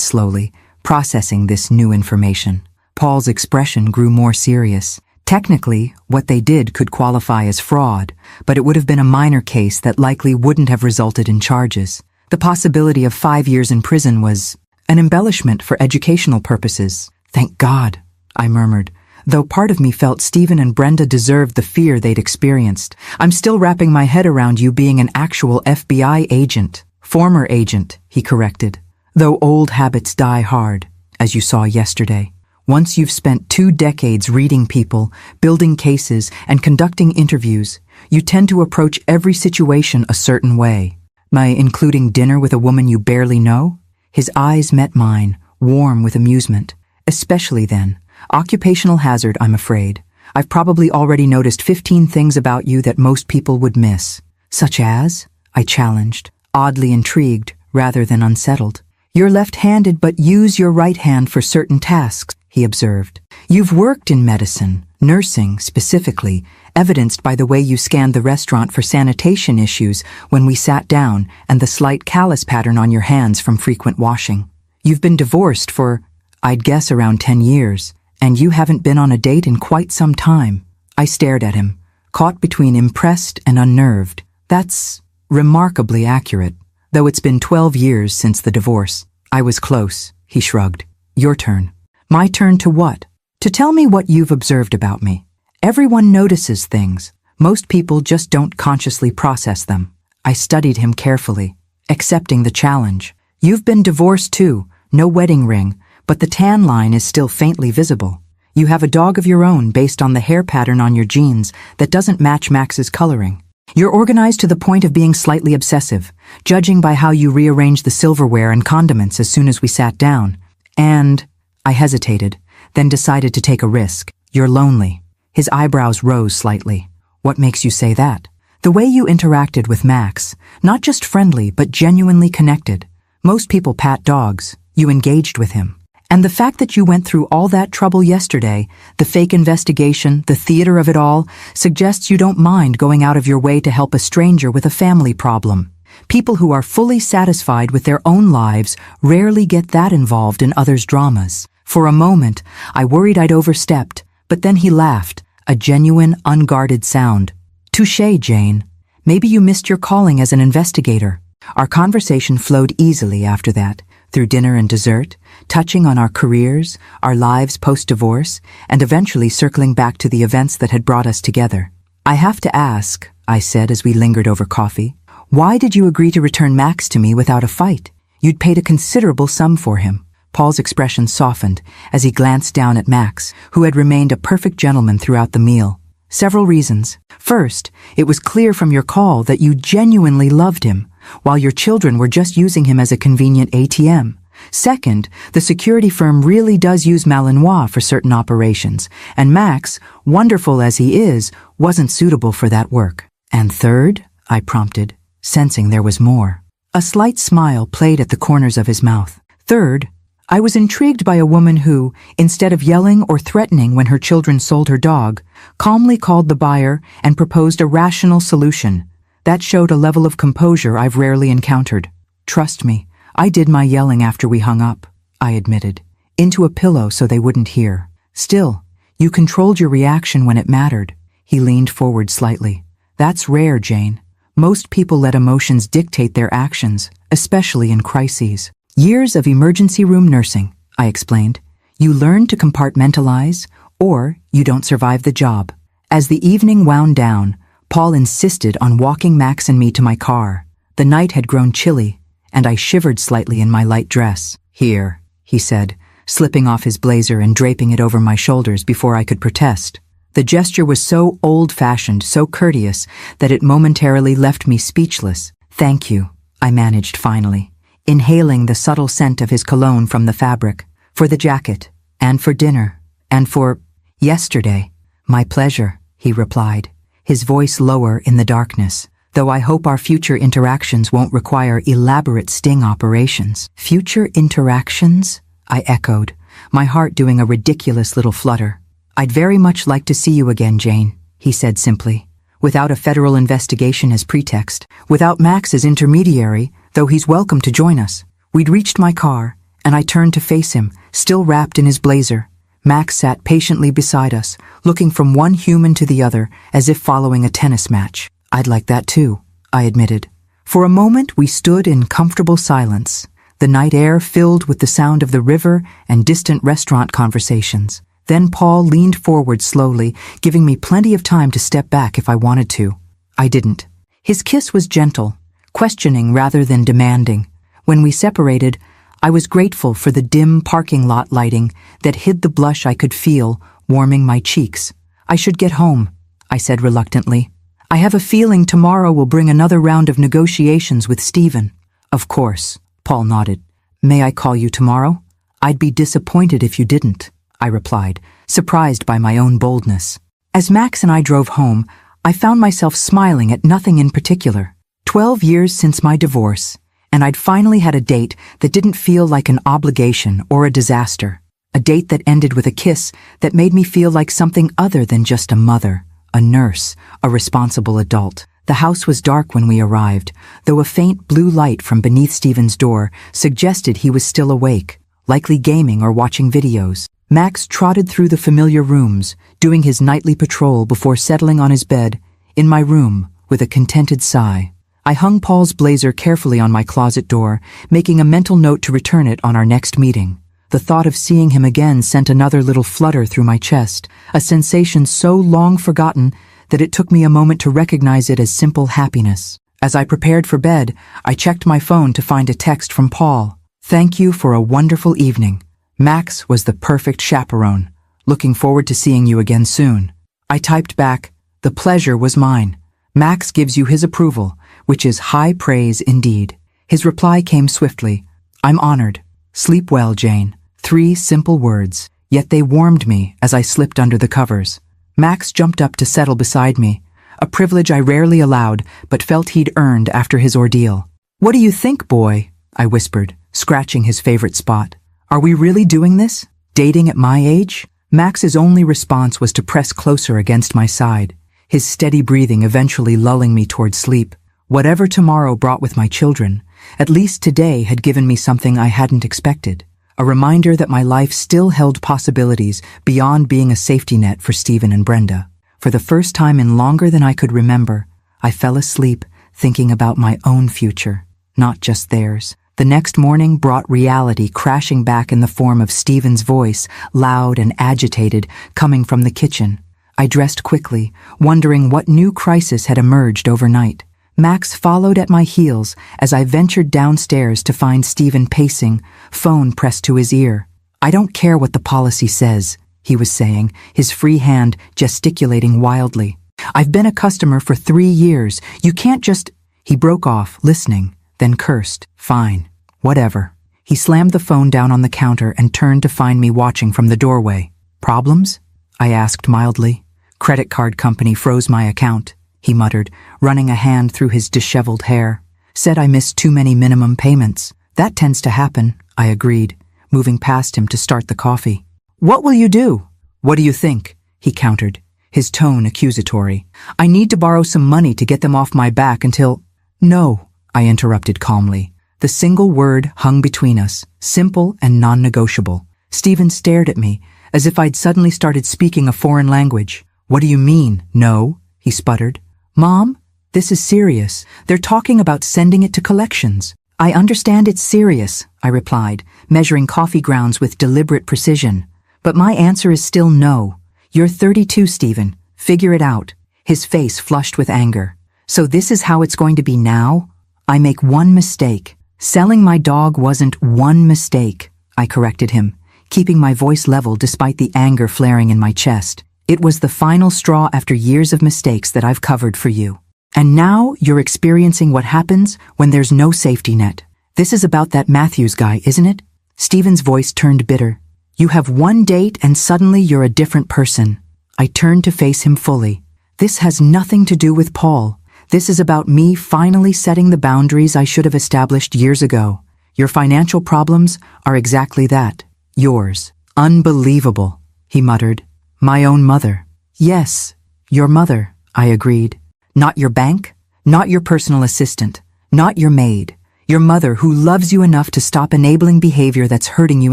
slowly, processing this new information. Paul's expression grew more serious. Technically, what they did could qualify as fraud, but it would have been a minor case that likely wouldn't have resulted in charges. The possibility of 5 years in prison was an embellishment for educational purposes. "Thank God," I murmured, though part of me felt Stephen and Brenda deserved the fear they'd experienced. "I'm still wrapping my head around you being an actual FBI agent." "Former agent," he corrected, "though old habits die hard, as you saw yesterday. Once you've spent 2 decades reading people, building cases, and conducting interviews, you tend to approach every situation a certain way." "My including dinner with a woman you barely know?" His eyes met mine, warm with amusement. "Especially then. Occupational hazard, I'm afraid. I've probably already noticed 15 things about you that most people would miss." "Such as?" I challenged, oddly intrigued rather than unsettled. "You're left-handed but use your right hand for certain tasks," he observed. "You've worked in medicine, nursing specifically, evidenced by the way you scanned the restaurant for sanitation issues when we sat down and the slight callus pattern on your hands from frequent washing. You've been divorced for, I'd guess, around 10 years, and you haven't been on a date in quite some time." I stared at him, caught between impressed and unnerved. "That's remarkably accurate, though it's been 12 years since the divorce." "I was close," he shrugged. "Your turn." "My turn to what?" "To tell me what you've observed about me. Everyone notices things. Most people just don't consciously process them." I studied him carefully, accepting the challenge. "You've been divorced too, no wedding ring, but the tan line is still faintly visible. You have a dog of your own based on the hair pattern on your jeans that doesn't match Max's coloring. You're organized to the point of being slightly obsessive, judging by how you rearrange the silverware and condiments as soon as we sat down. And," I hesitated, then decided to take a risk, "you're lonely." His eyebrows rose slightly. "What makes you say that?" "The way you interacted with Max, not just friendly but genuinely connected. Most people pat dogs. You engaged with him. And the fact that you went through all that trouble yesterday, the fake investigation, the theater of it all, suggests you don't mind going out of your way to help a stranger with a family problem. People who are fully satisfied with their own lives rarely get that involved in others' dramas. For a moment, I worried I'd overstepped, but then he laughed, a genuine, unguarded sound. Touché, Jane. Maybe you missed your calling as an investigator. Our conversation flowed easily after that, through dinner and dessert, touching on our careers, our lives post-divorce, and eventually circling back to the events that had brought us together. I have to ask, I said as we lingered over coffee, why did you agree to return Max to me without a fight? You'd paid a considerable sum for him. Paul's expression softened as he glanced down at Max, who had remained a perfect gentleman throughout the meal. Several reasons. First, it was clear from your call that you genuinely loved him, while your children were just using him as a convenient ATM. Second, the security firm really does use Malinois for certain operations, and Max, wonderful as he is, wasn't suitable for that work. And third, I prompted, sensing there was more. A slight smile played at the corners of his mouth. Third, I was intrigued by a woman who, instead of yelling or threatening when her children sold her dog, calmly called the buyer and proposed a rational solution. That showed a level of composure I've rarely encountered. Trust me, I did my yelling after we hung up, I admitted, into a pillow so they wouldn't hear. Still, you controlled your reaction when it mattered. He leaned forward slightly. That's rare, Jane. Most people let emotions dictate their actions, especially in crises. Years of emergency room nursing, I explained. You learn to compartmentalize, or you don't survive the job. As the evening wound down, Paul insisted on walking Max and me to my car. The night had grown chilly, and I shivered slightly in my light dress. Here, he said, slipping off his blazer and draping it over my shoulders before I could protest. The gesture was so old-fashioned, so courteous, that it momentarily left me speechless. Thank you, I managed finally, inhaling the subtle scent of his cologne from the fabric, for the jacket, and for dinner, and for yesterday. My pleasure, he replied, his voice lower in the darkness, though I hope our future interactions won't require elaborate sting operations. Future interactions? I echoed, my heart doing a ridiculous little flutter. I'd very much like to see you again, Jane, he said simply, without a federal investigation as pretext, without Max as intermediary, though he's welcome to join us. We'd reached my car, and I turned to face him, still wrapped in his blazer. Max sat patiently beside us, looking from one human to the other, as if following a tennis match. I'd like that too, I admitted. For a moment we stood in comfortable silence, the night air filled with the sound of the river and distant restaurant conversations. Then Paul leaned forward slowly, giving me plenty of time to step back if I wanted to. I didn't. His kiss was gentle, questioning rather than demanding. When we separated, I was grateful for the dim parking lot lighting that hid the blush I could feel warming my cheeks. I should get home, I said reluctantly. I have a feeling tomorrow will bring another round of negotiations with Stephen. Of course, Paul nodded. May I call you tomorrow? I'd be disappointed if you didn't, I replied, surprised by my own boldness. As Max and I drove home, I found myself smiling at nothing in particular. 12 years since my divorce, and I'd finally had a date that didn't feel like an obligation or a disaster. A date that ended with a kiss that made me feel like something other than just a mother, a nurse, a responsible adult. The house was dark when we arrived, though a faint blue light from beneath Stephen's door suggested he was still awake, likely gaming or watching videos. Max trotted through the familiar rooms, doing his nightly patrol before settling on his bed, in my room, with a contented sigh. I hung Paul's blazer carefully on my closet door, making a mental note to return it on our next meeting. The thought of seeing him again sent another little flutter through my chest, a sensation so long forgotten that it took me a moment to recognize it as simple happiness. As I prepared for bed, I checked my phone to find a text from Paul. Thank you for a wonderful evening. Max was the perfect chaperone. Looking forward to seeing you again soon. I typed back, the pleasure was mine. Max gives you his approval, which is high praise indeed. His reply came swiftly. I'm honored. Sleep well, Jane. 3 simple words, yet they warmed me as I slipped under the covers. Max jumped up to settle beside me, a privilege I rarely allowed but felt he'd earned after his ordeal. What do you think, boy? I whispered, scratching his favorite spot. Are we really doing this? Dating at my age? Max's only response was to press closer against my side, his steady breathing eventually lulling me toward sleep. Whatever tomorrow brought with my children, at least today had given me something I hadn't expected. A reminder that my life still held possibilities beyond being a safety net for Stephen and Brenda. For the first time in longer than I could remember, I fell asleep thinking about my own future, not just theirs. The next morning brought reality crashing back in the form of Stephen's voice, loud and agitated, coming from the kitchen. I dressed quickly, wondering what new crisis had emerged overnight. Max followed at my heels as I ventured downstairs to find Stephen pacing, phone pressed to his ear. "I don't care what the policy says," he was saying, his free hand gesticulating wildly. "I've been a customer for 3 years. You can't just—" He broke off, listening, then cursed. "Fine. Whatever." He slammed the phone down on the counter and turned to find me watching from the doorway. "Problems?" I asked mildly. "Credit card company froze my account," he muttered, running a hand through his disheveled hair. "Said I missed too many minimum payments. That tends to happen," I agreed, moving past him to start the coffee. "What will you do?" "What do you think?" he countered, his tone accusatory. "I need to borrow some money to get them off my back until—" "No," I interrupted calmly. The single word hung between us, simple and non-negotiable. Stephen stared at me, as if I'd suddenly started speaking a foreign language. "What do you mean, no?" he sputtered. "Mom, this is serious. They're talking about sending it to collections." "I understand it's serious," I replied, measuring coffee grounds with deliberate precision. "But my answer is still no. You're 32, Stephen. Figure it out." His face flushed with anger. "So this is how it's going to be now? I make one mistake." "Selling my dog wasn't one mistake," I corrected him, keeping my voice level despite the anger flaring in my chest. "It was the final straw after years of mistakes that I've covered for you. And now you're experiencing what happens when there's no safety net. This is about that Matthews guy, isn't it?" Stephen's voice turned bitter. "You have one date and suddenly you're a different person." I turned to face him fully. "This has nothing to do with Paul. This is about me finally setting the boundaries I should have established years ago. Your financial problems are exactly that. Yours." "Unbelievable," he muttered. "My own mother." "Yes, your mother," I agreed. "Not your bank, not your personal assistant, not your maid. Your mother who loves you enough to stop enabling behavior that's hurting you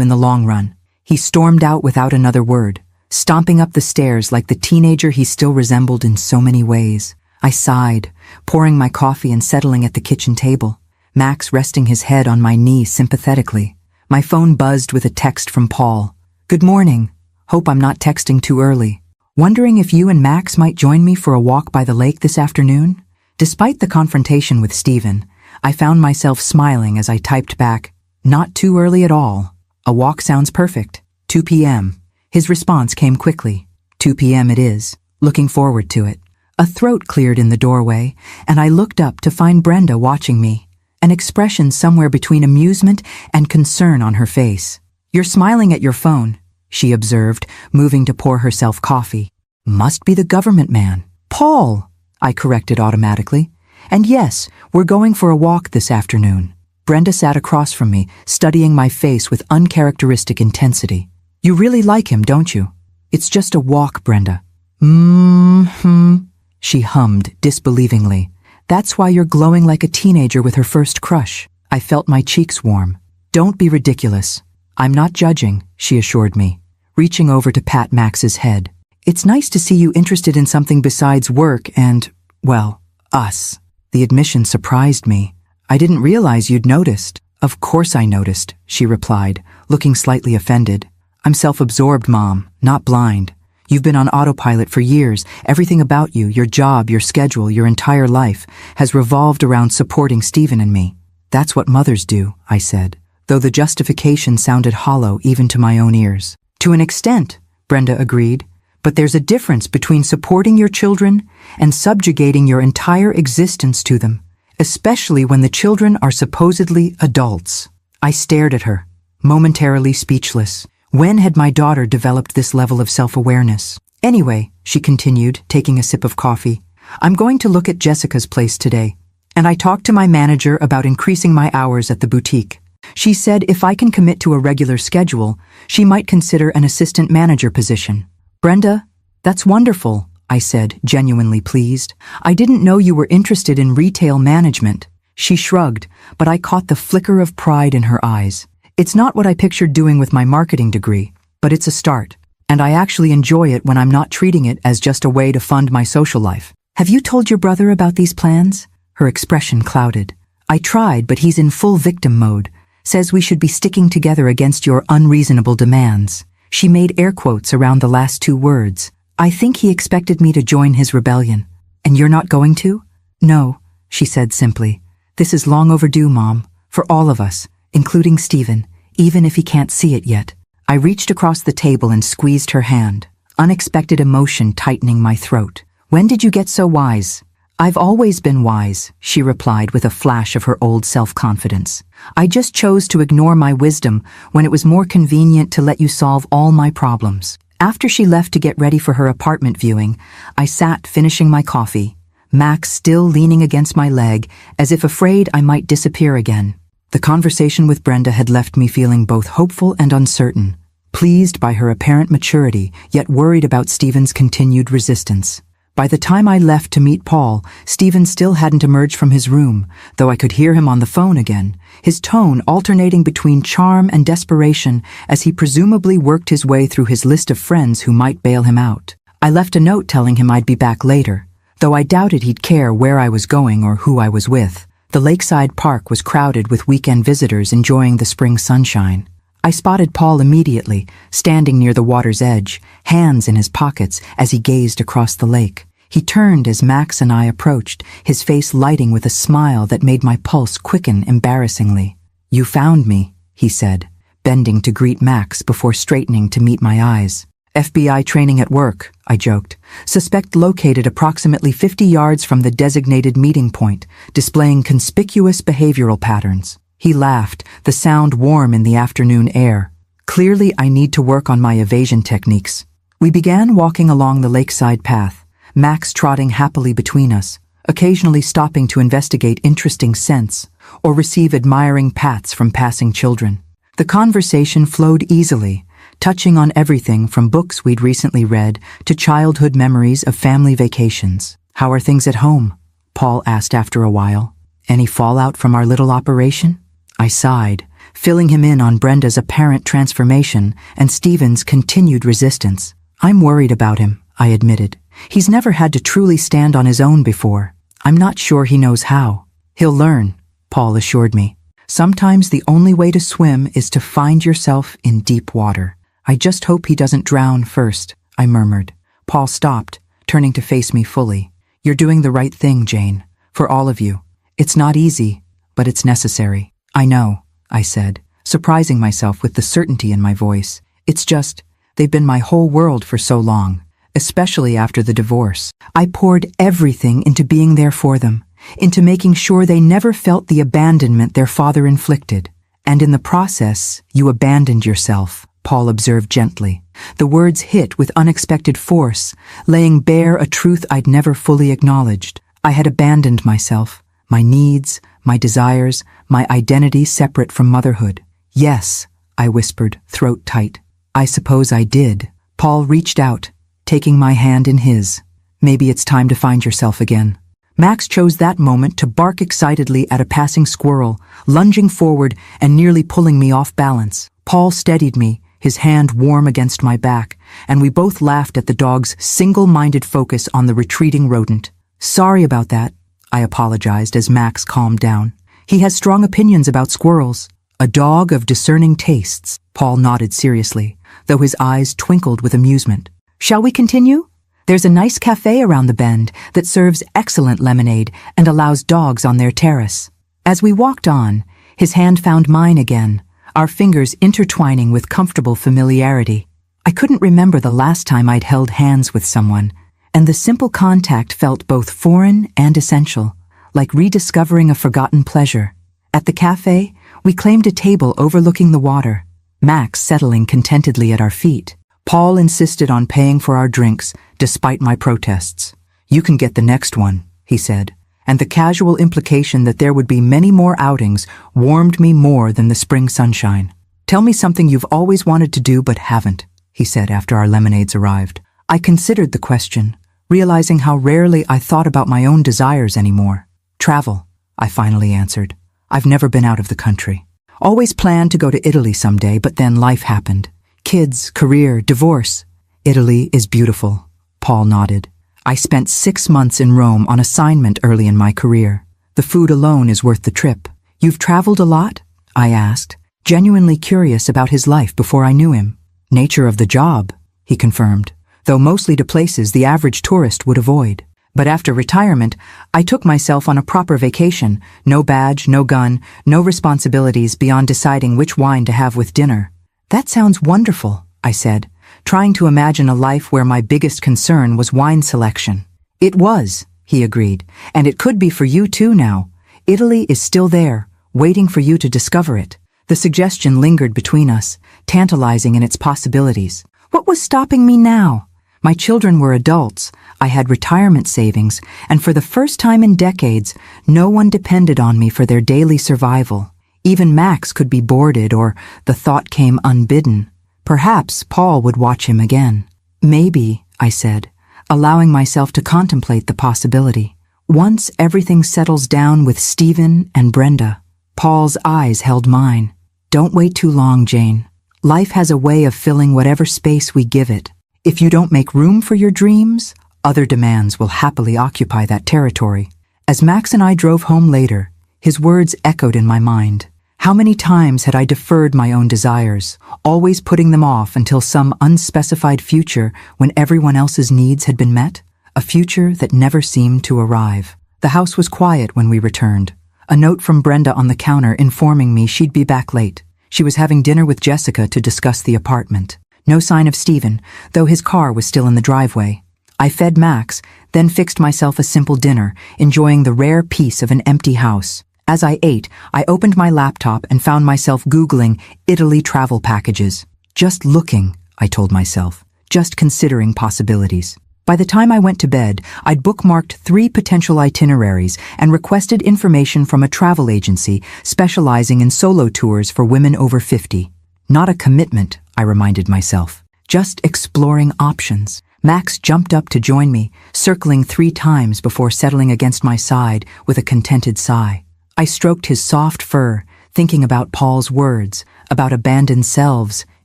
in the long run." He stormed out without another word, stomping up the stairs like the teenager he still resembled in so many ways. I sighed, pouring my coffee and settling at the kitchen table, Max resting his head on my knee sympathetically. My phone buzzed with a text from Paul. "Good morning. Hope I'm not texting too early. Wondering if you and Max might join me for a walk by the lake this afternoon?" Despite the confrontation with Stephen, I found myself smiling as I typed back, "Not too early at all. A walk sounds perfect. 2 p.m. His response came quickly. 2 p.m. it is. Looking forward to it. A throat cleared in the doorway, and I looked up to find Brenda watching me, an expression somewhere between amusement and concern on her face. "You're smiling at your phone," she observed, moving to pour herself coffee. "Must be the government man." "Paul," I corrected automatically. "And yes, we're going for a walk this afternoon." Brenda sat across from me, studying my face with uncharacteristic intensity. "You really like him, don't you?" "It's just a walk, Brenda." "Mm-hmm," she hummed disbelievingly. "That's why you're glowing like a teenager with her first crush." I felt my cheeks warm. "Don't be ridiculous. I'm not judging," she assured me, reaching over to pat Max's head. "It's nice to see you interested in something besides work and, well, us." The admission surprised me. "I didn't realize you'd noticed." "Of course I noticed," she replied, looking slightly offended. "I'm self-absorbed, Mom, not blind. You've been on autopilot for years. Everything about you, your job, your schedule, your entire life, has revolved around supporting Stephen and me." "That's what mothers do," I said, though the justification sounded hollow even to my own ears. "To an extent," Brenda agreed, "but there's a difference between supporting your children and subjugating your entire existence to them, especially when the children are supposedly adults." I stared at her, momentarily speechless. When had my daughter developed this level of self-awareness? "Anyway," she continued, taking a sip of coffee, "I'm going to look at Jessica's place today, and I talked to my manager about increasing my hours at the boutique. She said if I can commit to a regular schedule, she might consider an assistant manager position. Brenda, that's wonderful, I said, genuinely pleased. I didn't know you were interested in retail management. She shrugged, but I caught the flicker of pride in her eyes. It's not what I pictured doing with my marketing degree, but it's a start. And I actually enjoy it when I'm not treating it as just a way to fund my social life. Have you told your brother about these plans? Her expression clouded. I tried, but he's in full victim mode. Says we should be sticking together against your unreasonable demands. She made air quotes around the last two words. I think he expected me to join his rebellion. And you're not going to? No, she said simply. This is long overdue, Mom, for all of us, including Stephen, even if he can't see it yet. I reached across the table and squeezed her hand, unexpected emotion tightening my throat. When did you get so wise? I've always been wise, she replied with a flash of her old self-confidence. I just chose to ignore my wisdom when it was more convenient to let you solve all my problems. After she left to get ready for her apartment viewing, I sat finishing my coffee, Max still leaning against my leg as if afraid I might disappear again. The conversation with Brenda had left me feeling both hopeful and uncertain, pleased by her apparent maturity, yet worried about Stephen's continued resistance. By the time I left to meet Paul, Stephen still hadn't emerged from his room, though I could hear him on the phone again, his tone alternating between charm and desperation as he presumably worked his way through his list of friends who might bail him out. I left a note telling him I'd be back later, though I doubted he'd care where I was going or who I was with. The lakeside park was crowded with weekend visitors enjoying the spring sunshine. I spotted Paul immediately, standing near the water's edge, hands in his pockets as he gazed across the lake. He turned as Max and I approached, his face lighting with a smile that made my pulse quicken embarrassingly. You found me, he said, bending to greet Max before straightening to meet my eyes. FBI training at work, I joked. Suspect located approximately 50 yards from the designated meeting point, displaying conspicuous behavioral patterns. He laughed, the sound warm in the afternoon air. Clearly, I need to work on my evasion techniques. We began walking along the lakeside path, Max trotting happily between us, occasionally stopping to investigate interesting scents or receive admiring pats from passing children. The conversation flowed easily, touching on everything from books we'd recently read to childhood memories of family vacations. How are things at home? Paul asked after a while. Any fallout from our little operation? I sighed, filling him in on Brenda's apparent transformation and Stephen's continued resistance. I'm worried about him, I admitted. He's never had to truly stand on his own before. I'm not sure he knows how. He'll learn, Paul assured me. Sometimes the only way to swim is to find yourself in deep water. I just hope he doesn't drown first, I murmured. Paul stopped, turning to face me fully. You're doing the right thing, Jane. For all of you. It's not easy, but it's necessary. I know, I said, surprising myself with the certainty in my voice. It's just, they've been my whole world for so long, especially after the divorce. I poured everything into being there for them, into making sure they never felt the abandonment their father inflicted. And in the process, you abandoned yourself, Paul observed gently. The words hit with unexpected force, laying bare a truth I'd never fully acknowledged. I had abandoned myself, my needs, my desires, my identity separate from motherhood. Yes, I whispered, throat tight. I suppose I did. Paul reached out, taking my hand in his. Maybe it's time to find yourself again. Max chose that moment to bark excitedly at a passing squirrel, lunging forward and nearly pulling me off balance. Paul steadied me, his hand warm against my back, and we both laughed at the dog's single-minded focus on the retreating rodent. Sorry about that, I apologized as Max calmed down. He has strong opinions about squirrels. A dog of discerning tastes, Paul nodded seriously, though his eyes twinkled with amusement. Shall we continue? There's a nice cafe around the bend that serves excellent lemonade and allows dogs on their terrace. As we walked on, his hand found mine again, our fingers intertwining with comfortable familiarity. I couldn't remember the last time I'd held hands with someone, and the simple contact felt both foreign and essential, like rediscovering a forgotten pleasure. At the cafe, we claimed a table overlooking the water, Max settling contentedly at our feet. Paul insisted on paying for our drinks, despite my protests. You can get the next one, he said, and the casual implication that there would be many more outings warmed me more than the spring sunshine. "Tell me something you've always wanted to do but haven't," he said after our lemonades arrived. I considered the question, realizing how rarely I thought about my own desires anymore. "Travel," I finally answered. "I've never been out of the country. Always planned to go to Italy someday, but then life happened. Kids, career, divorce." "Italy is beautiful," Paul nodded. "I spent 6 months in Rome on assignment early in my career. The food alone is worth the trip." "You've traveled a lot?" I asked, genuinely curious about his life before I knew him. "Nature of the job," he confirmed, though mostly to places the average tourist would avoid. But after retirement, I took myself on a proper vacation. No badge, no gun, no responsibilities beyond deciding which wine to have with dinner. "That sounds wonderful," I said, trying to imagine a life where my biggest concern was wine selection. "It was," he agreed, "and it could be for you too now. Italy is still there, waiting for you to discover it." The suggestion lingered between us, tantalizing in its possibilities. What was stopping me now? My children were adults, I had retirement savings, and for the first time in decades, no one depended on me for their daily survival. Even Max could be boarded, or the thought came unbidden. Perhaps Paul would watch him again. "Maybe," I said, allowing myself to contemplate the possibility. "Once everything settles down with Stephen and Brenda." Paul's eyes held mine. "Don't wait too long, Jane. Life has a way of filling whatever space we give it. If you don't make room for your dreams, other demands will happily occupy that territory." As Max and I drove home later, his words echoed in my mind. How many times had I deferred my own desires, always putting them off until some unspecified future when everyone else's needs had been met? A future that never seemed to arrive. The house was quiet when we returned. A note from Brenda on the counter informing me she'd be back late. She was having dinner with Jessica to discuss the apartment. No sign of Stephen, though his car was still in the driveway. I fed Max, then fixed myself a simple dinner, enjoying the rare peace of an empty house. As I ate, I opened my laptop and found myself Googling Italy travel packages. Just looking, I told myself, just considering possibilities. By the time I went to bed, I'd bookmarked 3 potential itineraries and requested information from a travel agency specializing in solo tours for women over 50. Not a commitment, I reminded myself, just exploring options. Max jumped up to join me, circling 3 times before settling against my side with a contented sigh. I stroked his soft fur, thinking about Paul's words, about abandoned selves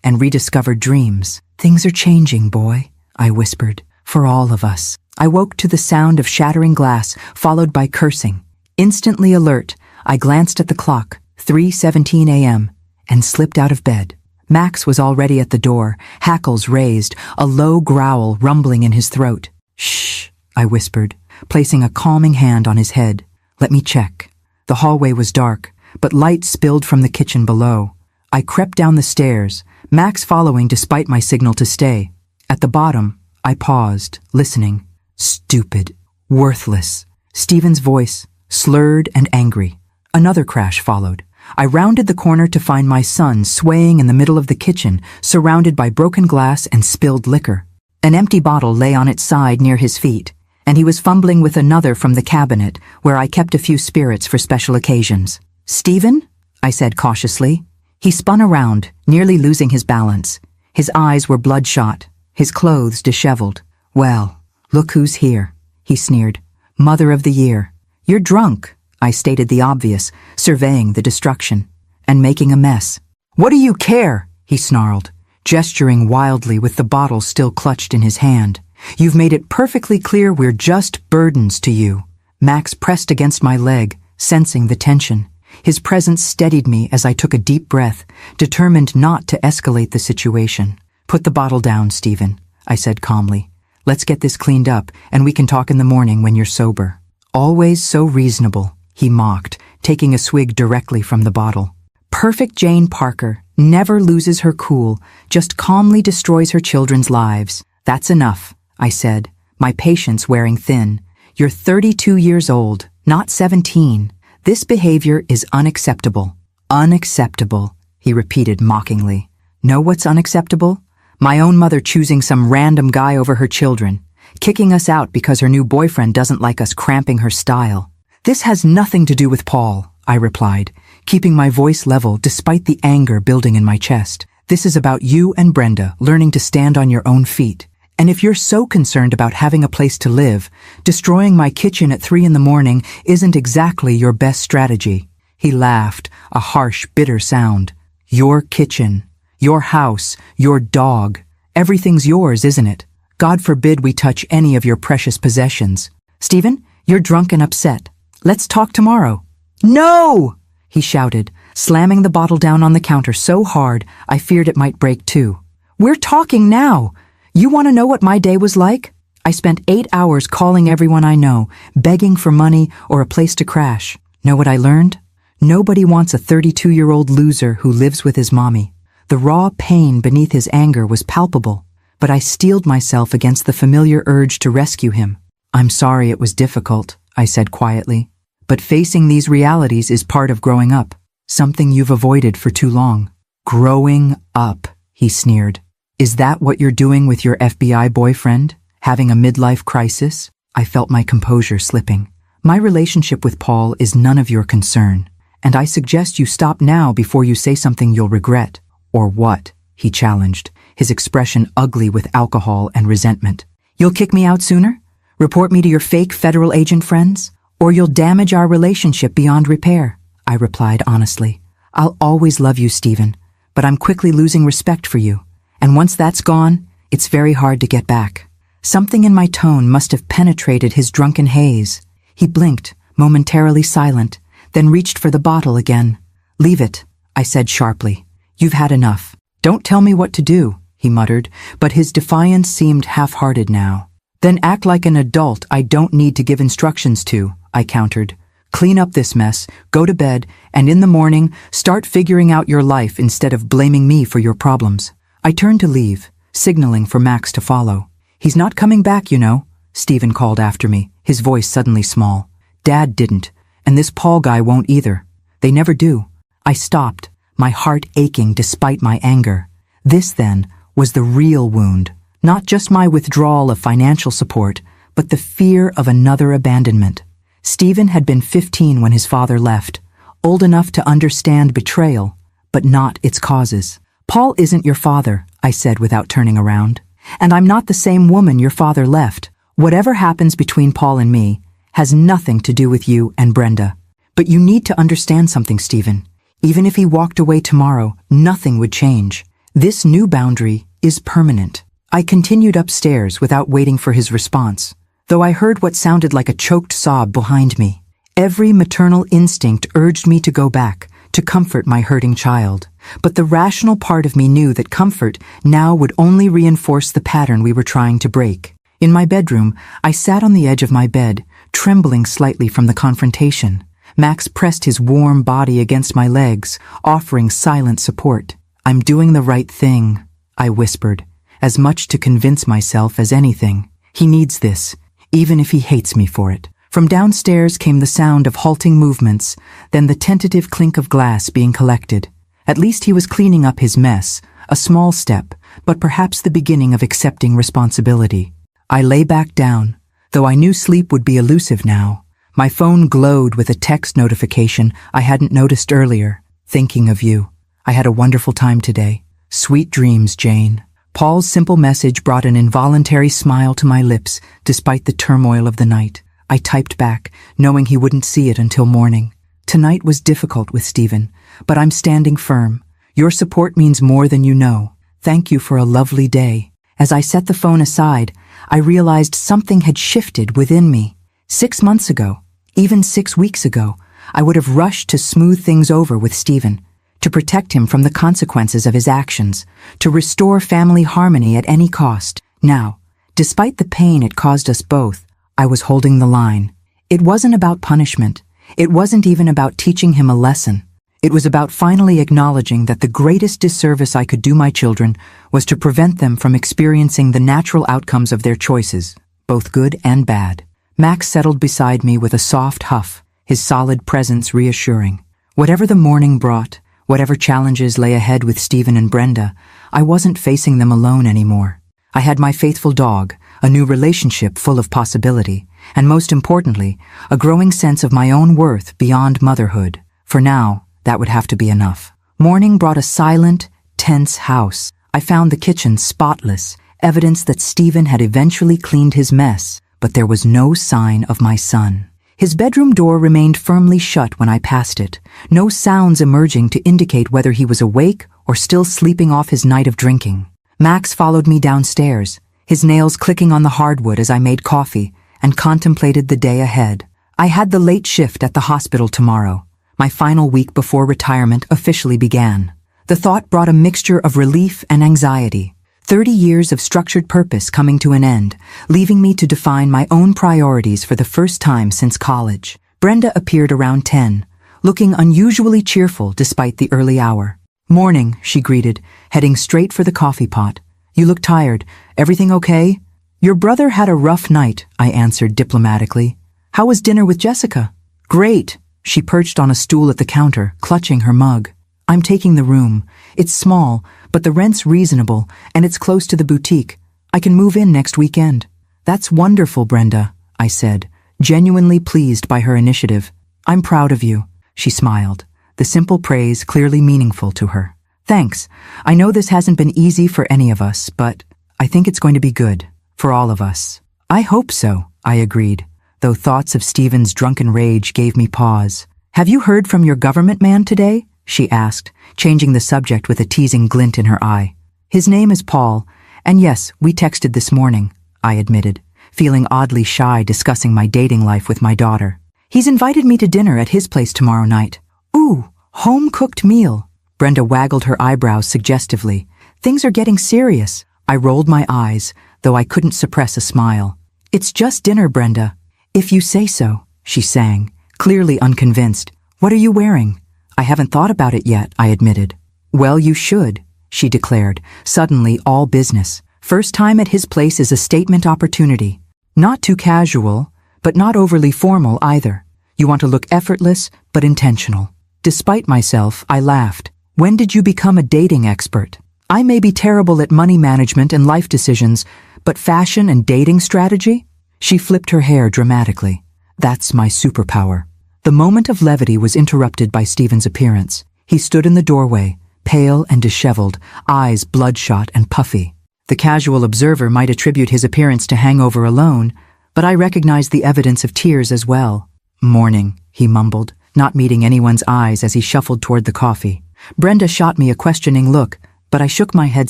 and rediscovered dreams. "Things are changing, boy," I whispered, "for all of us." I woke to the sound of shattering glass, followed by cursing. Instantly alert, I glanced at the clock, 3:17 a.m., and slipped out of bed. Max was already at the door, hackles raised, a low growl rumbling in his throat. "Shh," I whispered, placing a calming hand on his head. "Let me check." The hallway was dark, but light spilled from the kitchen below. I crept down the stairs, Max following despite my signal to stay. At the bottom, I paused, listening. Stupid. Worthless. Stephen's voice, slurred and angry. Another crash followed. I rounded the corner to find my son swaying in the middle of the kitchen, surrounded by broken glass and spilled liquor. An empty bottle lay on its side near his feet, and he was fumbling with another from the cabinet, where I kept a few spirits for special occasions. "Stephen?" I said cautiously. He spun around, nearly losing his balance. His eyes were bloodshot, his clothes disheveled. "Well, look who's here," he sneered. "Mother of the year. You're drunk," I stated the obvious, surveying the destruction, "and making a mess." "What do you care?" he snarled, gesturing wildly with the bottle still clutched in his hand. "You've made it perfectly clear we're just burdens to you." Max pressed against my leg, sensing the tension. His presence steadied me as I took a deep breath, determined not to escalate the situation. "Put the bottle down, Stephen," I said calmly. "Let's get this cleaned up, and we can talk in the morning when you're sober." "Always so reasonable," he mocked, taking a swig directly from the bottle. "Perfect Jane Parker, never loses her cool, just calmly destroys her children's lives. That's enough," I said, my patience wearing thin. "You're 32 years old, not 17. This behavior is unacceptable." "Unacceptable," he repeated mockingly. "Know what's unacceptable? My own mother choosing some random guy over her children, kicking us out because her new boyfriend doesn't like us cramping her style. This has nothing to do with Paul, I replied, keeping my voice level despite the anger building in my chest. This is about you and Brenda learning to stand on your own feet. And if you're so concerned about having a place to live, destroying my kitchen at 3 a.m. isn't exactly your best strategy. He laughed, a harsh, bitter sound. Your kitchen, your house, your dog. Everything's yours, isn't it? God forbid we touch any of your precious possessions. Stephen, you're drunk and upset. Let's talk tomorrow. No! He shouted, slamming the bottle down on the counter so hard I feared it might break too. We're talking now. You want to know what my day was like? I spent 8 hours calling everyone I know, begging for money or a place to crash. Know what I learned? Nobody wants a 32-year-old loser who lives with his mommy. The raw pain beneath his anger was palpable, but I steeled myself against the familiar urge to rescue him. I'm sorry it was difficult, I said quietly. But facing these realities is part of growing up, something you've avoided for too long. Growing up, he sneered. Is that what you're doing with your FBI boyfriend? Having a midlife crisis? I felt my composure slipping. My relationship with Paul is none of your concern, and I suggest you stop now before you say something you'll regret. Or what? He challenged, his expression ugly with alcohol and resentment. You'll kick me out sooner? Report me to your fake federal agent friends? Or you'll damage our relationship beyond repair, I replied honestly. I'll always love you, Stephen, but I'm quickly losing respect for you. And once that's gone, it's very hard to get back. Something in my tone must have penetrated his drunken haze. He blinked, momentarily silent, then reached for the bottle again. Leave it, I said sharply. You've had enough. Don't tell me what to do, he muttered, but his defiance seemed half-hearted now. Then act like an adult I don't need to give instructions to, I countered. Clean up this mess, go to bed, and in the morning, start figuring out your life instead of blaming me for your problems. I turned to leave, signaling for Max to follow. He's not coming back, you know, Stephen called after me, his voice suddenly small. Dad didn't, and this Paul guy won't either. They never do. I stopped, my heart aching despite my anger. This, then, was the real wound. Not just my withdrawal of financial support, but the fear of another abandonment. Stephen had been 15 when his father left, old enough to understand betrayal, but not its causes. Paul isn't your father, I said without turning around. And I'm not the same woman your father left. Whatever happens between Paul and me has nothing to do with you and Brenda. But you need to understand something, Stephen. Even if he walked away tomorrow, nothing would change. This new boundary is permanent. I continued upstairs without waiting for his response, though I heard what sounded like a choked sob behind me. Every maternal instinct urged me to go back, to comfort my hurting child. But the rational part of me knew that comfort now would only reinforce the pattern we were trying to break. In my bedroom, I sat on the edge of my bed, trembling slightly from the confrontation. Max pressed his warm body against my legs, offering silent support. I'm doing the right thing, I whispered, as much to convince myself as anything. He needs this, even if he hates me for it. From downstairs came the sound of halting movements, then the tentative clink of glass being collected. At least he was cleaning up his mess, a small step, but perhaps the beginning of accepting responsibility. I lay back down, though I knew sleep would be elusive now. My phone glowed with a text notification I hadn't noticed earlier. Thinking of you. I had a wonderful time today. Sweet dreams, Jane. Paul's simple message brought an involuntary smile to my lips despite the turmoil of the night. I typed back, knowing he wouldn't see it until morning. Tonight was difficult with Stephen, but I'm standing firm. Your support means more than you know. Thank you for a lovely day. As I set the phone aside, I realized something had shifted within me. 6 months ago, even 6 weeks ago, I would have rushed to smooth things over with Stephen, to protect him from the consequences of his actions, to restore family harmony at any cost. Now, despite the pain it caused us both, I was holding the line. It wasn't about punishment. It wasn't even about teaching him a lesson. It was about finally acknowledging that the greatest disservice I could do my children was to prevent them from experiencing the natural outcomes of their choices, both good and bad. Max settled beside me with a soft huff, his solid presence reassuring. Whatever the morning brought, whatever challenges lay ahead with Stephen and Brenda, I wasn't facing them alone anymore. I had my faithful dog, a new relationship full of possibility, and most importantly, a growing sense of my own worth beyond motherhood. For now, that would have to be enough. Morning brought a silent, tense house. I found the kitchen spotless, evidence that Stephen had eventually cleaned his mess, but there was no sign of my son. His bedroom door remained firmly shut when I passed it, no sounds emerging to indicate whether he was awake or still sleeping off his night of drinking. Max followed me downstairs, his nails clicking on the hardwood as I made coffee and contemplated the day ahead. I had the late shift at the hospital tomorrow. My final week before retirement officially began. The thought brought a mixture of relief and anxiety. 30 years of structured purpose coming to an end, leaving me to define my own priorities for the first time since college. Brenda appeared around 10, looking unusually cheerful despite the early hour. "Morning," she greeted, heading straight for the coffee pot. "You look tired. Everything okay?" "Your brother had a rough night," I answered diplomatically. "How was dinner with Jessica?" "Great." She perched on a stool at the counter, clutching her mug. "I'm taking the room. It's small, but the rent's reasonable, and it's close to the boutique. I can move in next weekend." "That's wonderful, Brenda," I said, genuinely pleased by her initiative. "I'm proud of you," she smiled, the simple praise clearly meaningful to her. "Thanks. I know this hasn't been easy for any of us, but I think it's going to be good, for all of us." "I hope so," I agreed, though thoughts of Stephen's drunken rage gave me pause. "Have you heard from your government man today?" she asked, changing the subject with a teasing glint in her eye. "His name is Paul, and yes, we texted this morning," I admitted, feeling oddly shy discussing my dating life with my daughter. "He's invited me to dinner at his place tomorrow night." "Ooh, home-cooked meal." Brenda waggled her eyebrows suggestively. "Things are getting serious." I rolled my eyes, though I couldn't suppress a smile. "It's just dinner, Brenda." "If you say so," she sang, clearly unconvinced. "What are you wearing?" "I haven't thought about it yet," I admitted. "Well, you should," she declared, suddenly all business. "First time at his place is a statement opportunity. Not too casual, but not overly formal either. You want to look effortless, but intentional." Despite myself, I laughed. "When did you become a dating expert?" "I may be terrible at money management and life decisions, but fashion and dating strategy?" She flipped her hair dramatically. "That's my superpower." The moment of levity was interrupted by Stephen's appearance. He stood in the doorway, pale and disheveled, eyes bloodshot and puffy. The casual observer might attribute his appearance to hangover alone, but I recognized the evidence of tears as well. "Morning," he mumbled, not meeting anyone's eyes as he shuffled toward the coffee. Brenda shot me a questioning look, but I shook my head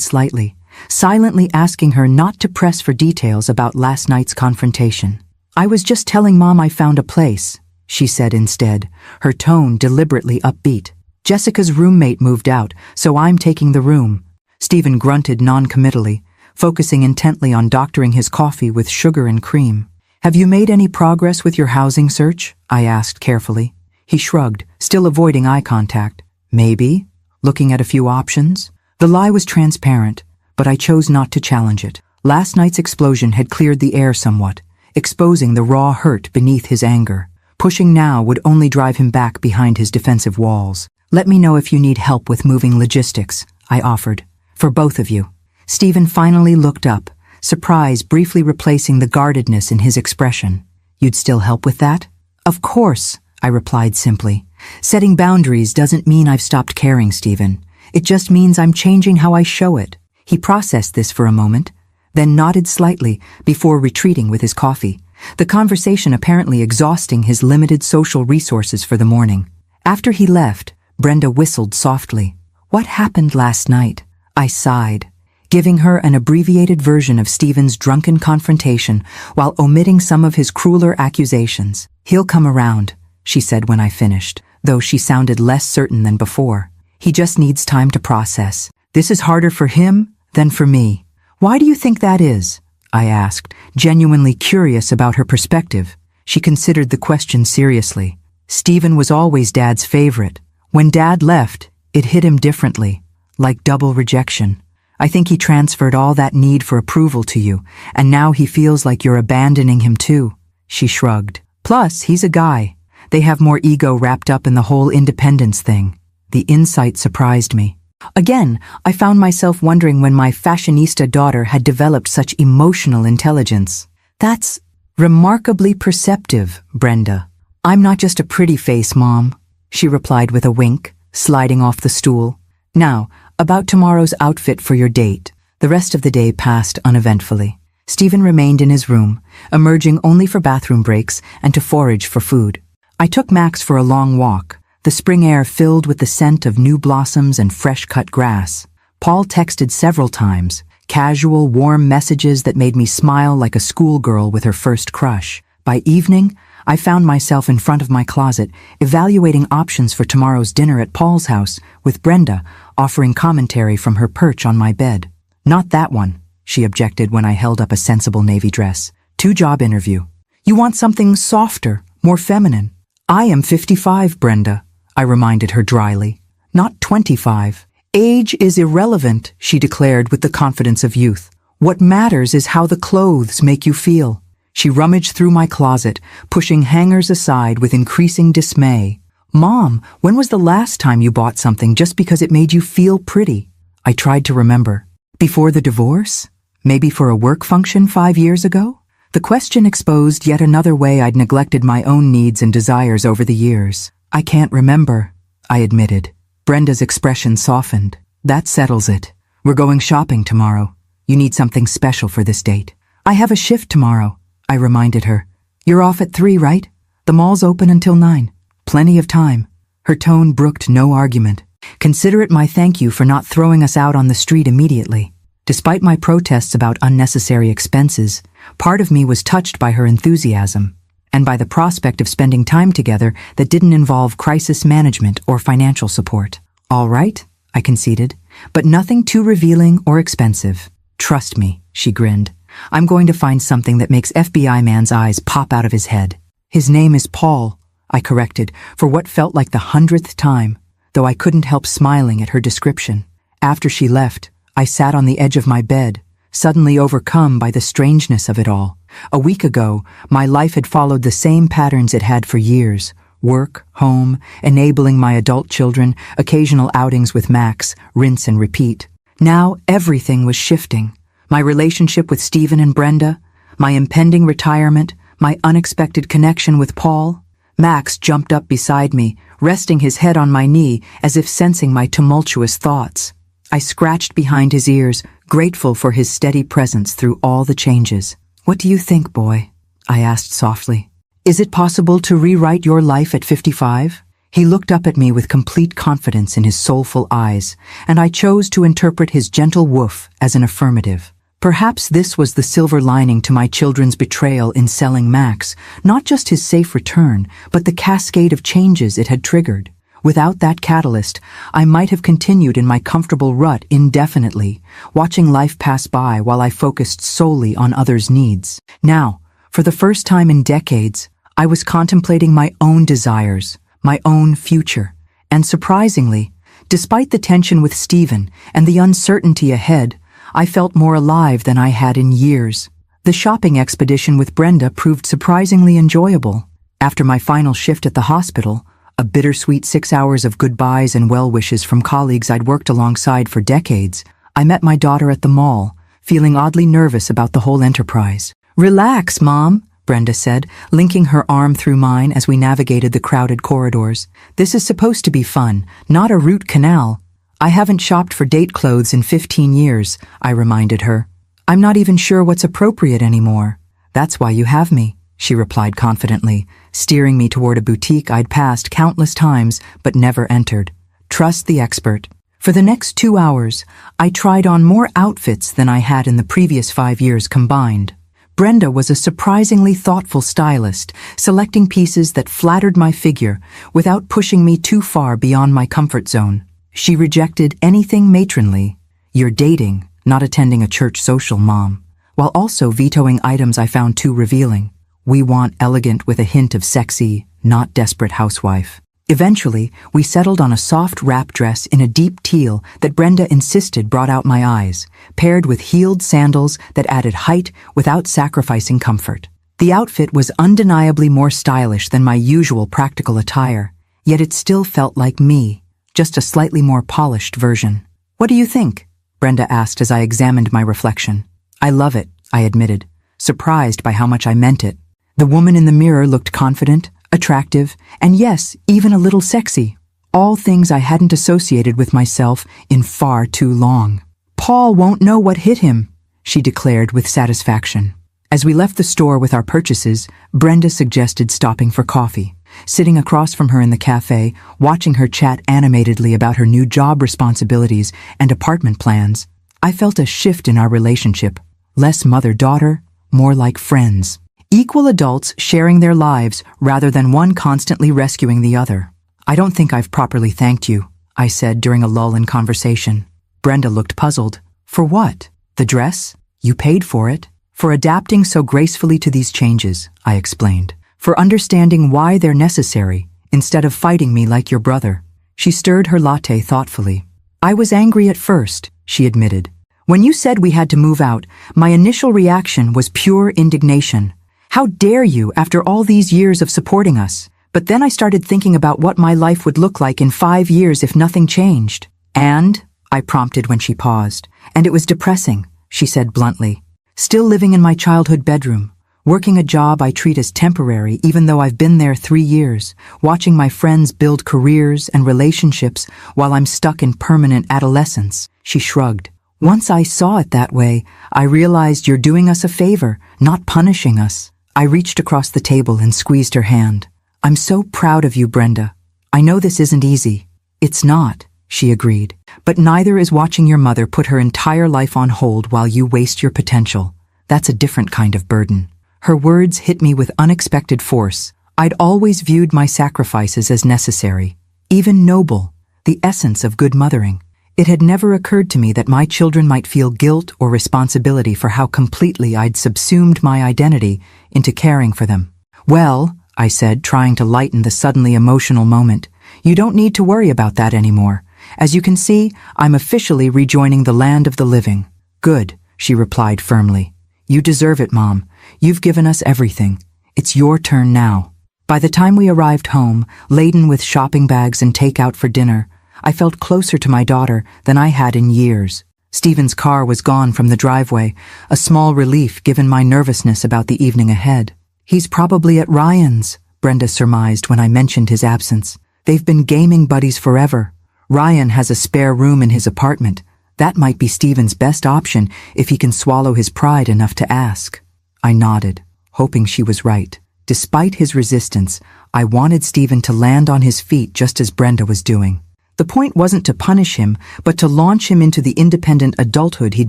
slightly, silently asking her not to press for details about last night's confrontation. "I was just telling Mom I found a place," she said instead, her tone deliberately upbeat. "Jessica's roommate moved out, so I'm taking the room." Stephen grunted non-committally, focusing intently on doctoring his coffee with sugar and cream. "Have you made any progress with your housing search?" I asked carefully. He shrugged, still avoiding eye contact. "Maybe, looking at a few options." The lie was transparent, but I chose not to challenge it. Last night's explosion had cleared the air somewhat, exposing the raw hurt beneath his anger. Pushing now would only drive him back behind his defensive walls. "Let me know if you need help with moving logistics," I offered. "For both of you." Stephen finally looked up, surprise briefly replacing the guardedness in his expression. "You'd still help with that?" "Of course," I replied simply. "Setting boundaries doesn't mean I've stopped caring, Stephen. It just means I'm changing how I show it." He processed this for a moment, then nodded slightly before retreating with his coffee, the conversation apparently exhausting his limited social resources for the morning. After he left, Brenda whistled softly. "What happened last night?" I sighed, giving her an abbreviated version of Stephen's drunken confrontation while omitting some of his crueler accusations. "He'll come around," she said when I finished, though she sounded less certain than before. "He just needs time to process. This is harder for him than for me." "Why do you think that is?" I asked, genuinely curious about her perspective. She considered the question seriously. "Stephen was always Dad's favorite. When Dad left, it hit him differently, like double rejection. I think he transferred all that need for approval to you, and now he feels like you're abandoning him too." She shrugged. "Plus, he's a guy. They have more ego wrapped up in the whole independence thing." The insight surprised me. Again, I found myself wondering when my fashionista daughter had developed such emotional intelligence. That's Remarkably perceptive, Brenda. I'm not just a pretty face, Mom, she replied with a wink, sliding off the stool. Now, about tomorrow's outfit for your date. The rest of the day passed uneventfully. Stephen remained in his room, emerging only for bathroom breaks and to forage for food. I took Max for a long walk, the spring air filled with the scent of new blossoms and fresh-cut grass. Paul texted several times, casual, warm messages that made me smile like a schoolgirl with her first crush. By evening, I found myself in front of my closet, evaluating options for tomorrow's dinner at Paul's house, with Brenda offering commentary from her perch on my bed. Not that one, she objected when I held up a sensible navy dress. Two-job interview. You want something softer, more feminine. I am 55, Brenda, I reminded her dryly. Not 25. Age is irrelevant, she declared with the confidence of youth. What matters is how the clothes make you feel. She rummaged through my closet, pushing hangers aside with increasing dismay. Mom, when was the last time you bought something just because it made you feel pretty? I tried to remember. Before the divorce? Maybe for a work function 5 years ago? The question exposed yet another way I'd neglected my own needs and desires over the years. I can't remember, I admitted. Brenda's expression softened. That settles it. We're going shopping tomorrow. You need something special for this date. I have a shift tomorrow, I reminded her. You're off at 3, right? The mall's open until 9. Plenty of time. Her tone brooked no argument. Consider it my thank you for not throwing us out on the street immediately. Despite my protests about unnecessary expenses, part of me was touched by her enthusiasm, and by the prospect of spending time together that didn't involve crisis management or financial support. All right, I conceded, but nothing too revealing or expensive. Trust me, she grinned. I'm going to find something that makes FBI man's eyes pop out of his head. His name is Paul, I corrected, for what felt like the 100th time, though I couldn't help smiling at her description. After she left, I sat on the edge of my bed, suddenly overcome by the strangeness of it all. A week ago, my life had followed the same patterns it had for years. Work, home, enabling my adult children, occasional outings with Max, rinse and repeat. Now everything was shifting. My relationship with Stephen and Brenda, my impending retirement, my unexpected connection with Paul. Max jumped up beside me, resting his head on my knee as if sensing my tumultuous thoughts. I scratched behind his ears, grateful for his steady presence through all the changes. What do you think, boy? I asked softly. Is it possible to rewrite your life at 55? He looked up at me with complete confidence in his soulful eyes, and I chose to interpret his gentle woof as an affirmative. Perhaps this was the silver lining to my children's betrayal in selling Max, not just his safe return, but the cascade of changes it had triggered. Without that catalyst, I might have continued in my comfortable rut indefinitely, watching life pass by while I focused solely on others' needs. Now, for the first time in decades, I was contemplating my own desires, my own future, and surprisingly, despite the tension with Stephen and the uncertainty ahead, I felt more alive than I had in years. The shopping expedition with Brenda proved surprisingly enjoyable. After my final shift at the hospital, a bittersweet 6 hours of goodbyes and well-wishes from colleagues I'd worked alongside for decades, I met my daughter at the mall, feeling oddly nervous about the whole enterprise. Relax, Mom, Brenda said, linking her arm through mine as we navigated the crowded corridors. This is supposed to be fun, not a root canal. I haven't shopped for date clothes in 15 years, I reminded her. I'm not even sure what's appropriate anymore. That's why you have me, she replied confidently, steering me toward a boutique I'd passed countless times but never entered. Trust the expert. For the next 2 hours, I tried on more outfits than I had in the previous 5 years combined. Brenda was a surprisingly thoughtful stylist, selecting pieces that flattered my figure without pushing me too far beyond my comfort zone. She rejected anything matronly, "You're dating, not attending a church social, Mom," while also vetoing items I found too revealing. "We want elegant with a hint of sexy, not desperate housewife." Eventually, we settled on a soft wrap dress in a deep teal that Brenda insisted brought out my eyes, paired with heeled sandals that added height without sacrificing comfort. The outfit was undeniably more stylish than my usual practical attire, yet it still felt like me, just a slightly more polished version. "What do you think?" Brenda asked as I examined my reflection. "I love it," I admitted, surprised by how much I meant it. The woman in the mirror looked confident, attractive, and yes, even a little sexy. All things I hadn't associated with myself in far too long. "Paul won't know what hit him," she declared with satisfaction. As we left the store with our purchases, Brenda suggested stopping for coffee. Sitting across from her in the cafe, watching her chat animatedly about her new job responsibilities and apartment plans, I felt a shift in our relationship. Less mother-daughter, more like friends. Equal adults sharing their lives rather than one constantly rescuing the other. "I don't think I've properly thanked you," I said during a lull in conversation. Brenda looked puzzled. "For what? The dress? You paid for it." "For adapting so gracefully to these changes," I explained. "For understanding why they're necessary, instead of fighting me like your brother." She stirred her latte thoughtfully. "I was angry at first," she admitted. "When you said we had to move out, my initial reaction was pure indignation. How dare you after all these years of supporting us? But then I started thinking about what my life would look like in 5 years if nothing changed." "And?" I prompted when she paused. "And it was depressing," she said bluntly. "Still living in my childhood bedroom, working a job I treat as temporary even though I've been there 3 years, watching my friends build careers and relationships while I'm stuck in permanent adolescence." She shrugged. "Once I saw it that way, I realized you're doing us a favor, not punishing us." I reached across the table and squeezed her hand. "I'm so proud of you, Brenda. I know this isn't easy." "It's not," she agreed. "But neither is watching your mother put her entire life on hold while you waste your potential. That's a different kind of burden." Her words hit me with unexpected force. I'd always viewed my sacrifices as necessary, even noble, the essence of good mothering. It had never occurred to me that my children might feel guilt or responsibility for how completely I'd subsumed my identity into caring for them. "Well," I said, trying to lighten the suddenly emotional moment, "you don't need to worry about that anymore. As you can see, I'm officially rejoining the land of the living." "Good," she replied firmly. "You deserve it, Mom. You've given us everything. It's your turn now." By the time we arrived home, laden with shopping bags and takeout for dinner, I felt closer to my daughter than I had in years. Stephen's car was gone from the driveway, a small relief given my nervousness about the evening ahead. "He's probably at Ryan's," Brenda surmised when I mentioned his absence. "They've been gaming buddies forever. Ryan has a spare room in his apartment. That might be Stephen's best option if he can swallow his pride enough to ask." I nodded, hoping she was right. Despite his resistance, I wanted Stephen to land on his feet just as Brenda was doing. The point wasn't to punish him, but to launch him into the independent adulthood he'd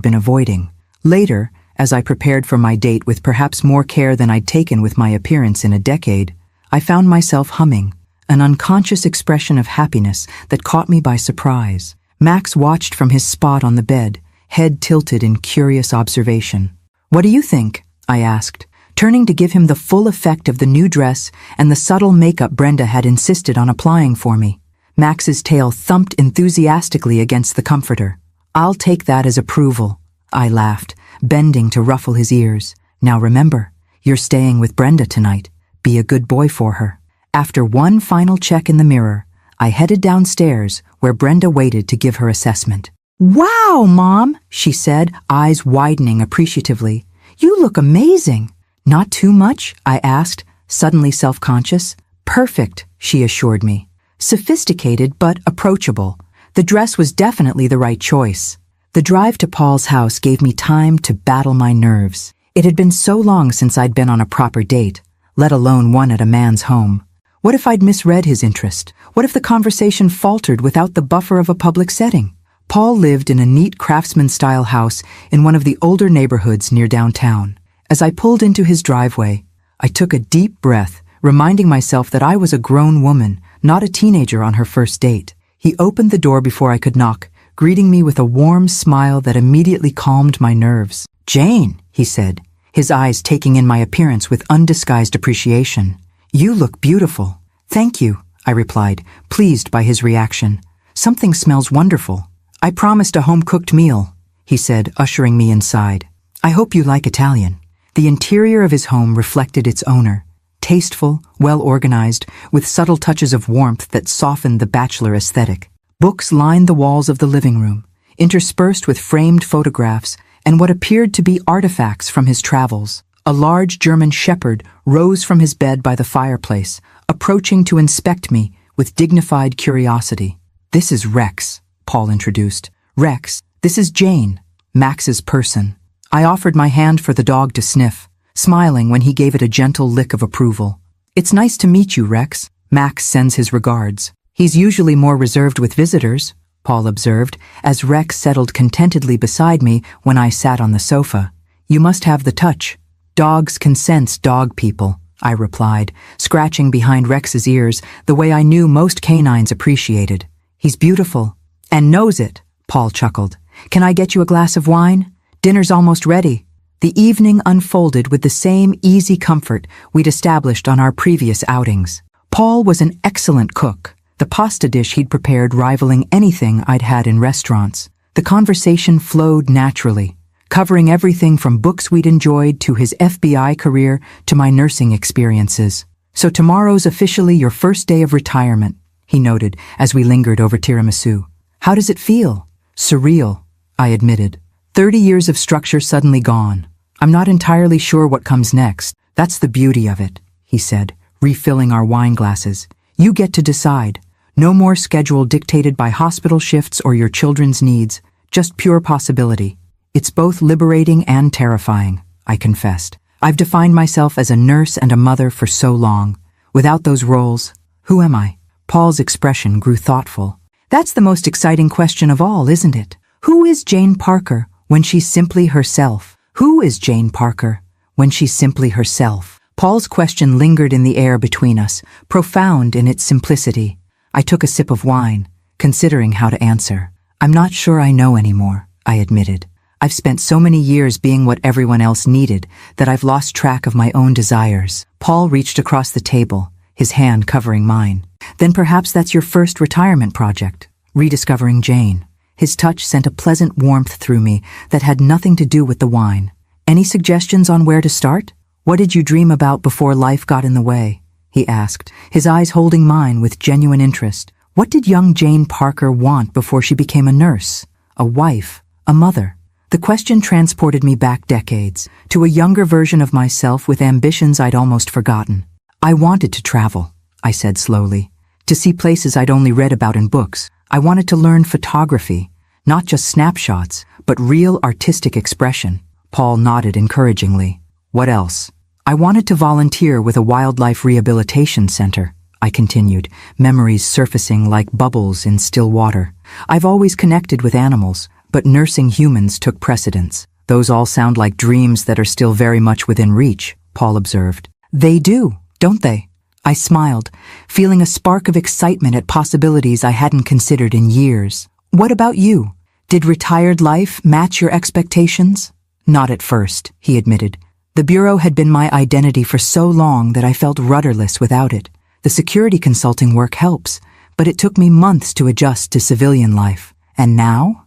been avoiding. Later, as I prepared for my date with perhaps more care than I'd taken with my appearance in a decade, I found myself humming, an unconscious expression of happiness that caught me by surprise. Max watched from his spot on the bed, head tilted in curious observation. "What do you think?" I asked, turning to give him the full effect of the new dress and the subtle makeup Brenda had insisted on applying for me. Max's tail thumped enthusiastically against the comforter. "I'll take that as approval," I laughed, bending to ruffle his ears. "Now remember, you're staying with Brenda tonight. Be a good boy for her." After one final check in the mirror, I headed downstairs where Brenda waited to give her assessment. "Wow, Mom," she said, eyes widening appreciatively. "You look amazing." "Not too much?" I asked, suddenly self-conscious. "Perfect," she assured me. Sophisticated but approachable. The dress was definitely the right choice. The drive to Paul's house gave me time to battle my nerves. It had been so long since I'd been on a proper date, let alone one at a man's home. What if I'd misread his interest? What if the conversation faltered without the buffer of a public setting? Paul lived in a neat craftsman-style house in one of the older neighborhoods near downtown. As I pulled into his driveway, I took a deep breath, reminding myself that I was a grown woman, not a teenager on her first date. He opened the door before I could knock, greeting me with a warm smile that immediately calmed my nerves. "Jane," he said, his eyes taking in my appearance with undisguised appreciation. "You look beautiful." "Thank you," I replied, pleased by his reaction. "Something smells wonderful." "I promised a home-cooked meal," he said, ushering me inside. "I hope you like Italian." The interior of his home reflected its owner. Tasteful, well-organized, with subtle touches of warmth that softened the bachelor aesthetic. Books lined the walls of the living room, interspersed with framed photographs and what appeared to be artifacts from his travels. A large German shepherd rose from his bed by the fireplace, approaching to inspect me with dignified curiosity. "This is Rex," Paul introduced. "Rex, this is Jane, Max's person." I offered my hand for the dog to sniff, smiling when he gave it a gentle lick of approval. "It's nice to meet you, Rex. Max sends his regards." "He's usually more reserved with visitors," Paul observed, as Rex settled contentedly beside me when I sat on the sofa. "You must have the touch. Dogs can sense dog people," I replied, scratching behind Rex's ears the way I knew most canines appreciated. "He's beautiful." "And knows it," Paul chuckled. "Can I get you a glass of wine? Dinner's almost ready." The evening unfolded with the same easy comfort we'd established on our previous outings. Paul was an excellent cook, the pasta dish he'd prepared rivaling anything I'd had in restaurants. The conversation flowed naturally, covering everything from books we'd enjoyed to his FBI career to my nursing experiences. "So tomorrow's officially your first day of retirement," he noted as we lingered over tiramisu. "How does it feel?" "Surreal," I admitted. 30 years of structure suddenly gone. "I'm not entirely sure what comes next. That's the beauty of it," he said, refilling our wine glasses. "You get to decide. No more schedule dictated by hospital shifts or your children's needs, just pure possibility. It's both liberating and terrifying," I confessed. "I've defined myself as a nurse and a mother for so long. Without those roles, who am I?" Paul's expression grew thoughtful. "That's the most exciting question of all, isn't it? Who is Jane Parker when she's simply herself? Who is Jane Parker when she's simply herself?" Paul's question lingered in the air between us, profound in its simplicity. I took a sip of wine, considering how to answer. "I'm not sure I know anymore," I admitted. "I've spent so many years being what everyone else needed that I've lost track of my own desires." Paul reached across the table, his hand covering mine. "Then perhaps that's your first retirement project, rediscovering Jane." His touch sent a pleasant warmth through me that had nothing to do with the wine. "Any suggestions on where to start? What did you dream about before life got in the way?" he asked, his eyes holding mine with genuine interest. What did young Jane Parker want before she became a nurse, a wife, a mother? The question transported me back decades, to a younger version of myself with ambitions I'd almost forgotten. "I wanted to travel," I said slowly, "to see places I'd only read about in books. I wanted to learn photography, not just snapshots, but real artistic expression." Paul nodded encouragingly. "What else?" "I wanted to volunteer with a wildlife rehabilitation center," I continued, memories surfacing like bubbles in still water. "I've always connected with animals, but nursing humans took precedence." "Those all sound like dreams that are still very much within reach," Paul observed. "They do, don't they?" I smiled, feeling a spark of excitement at possibilities I hadn't considered in years. "What about you? Did retired life match your expectations?" "Not at first," he admitted. "The bureau had been my identity for so long that I felt rudderless without it. The security consulting work helps, but it took me months to adjust to civilian life. And now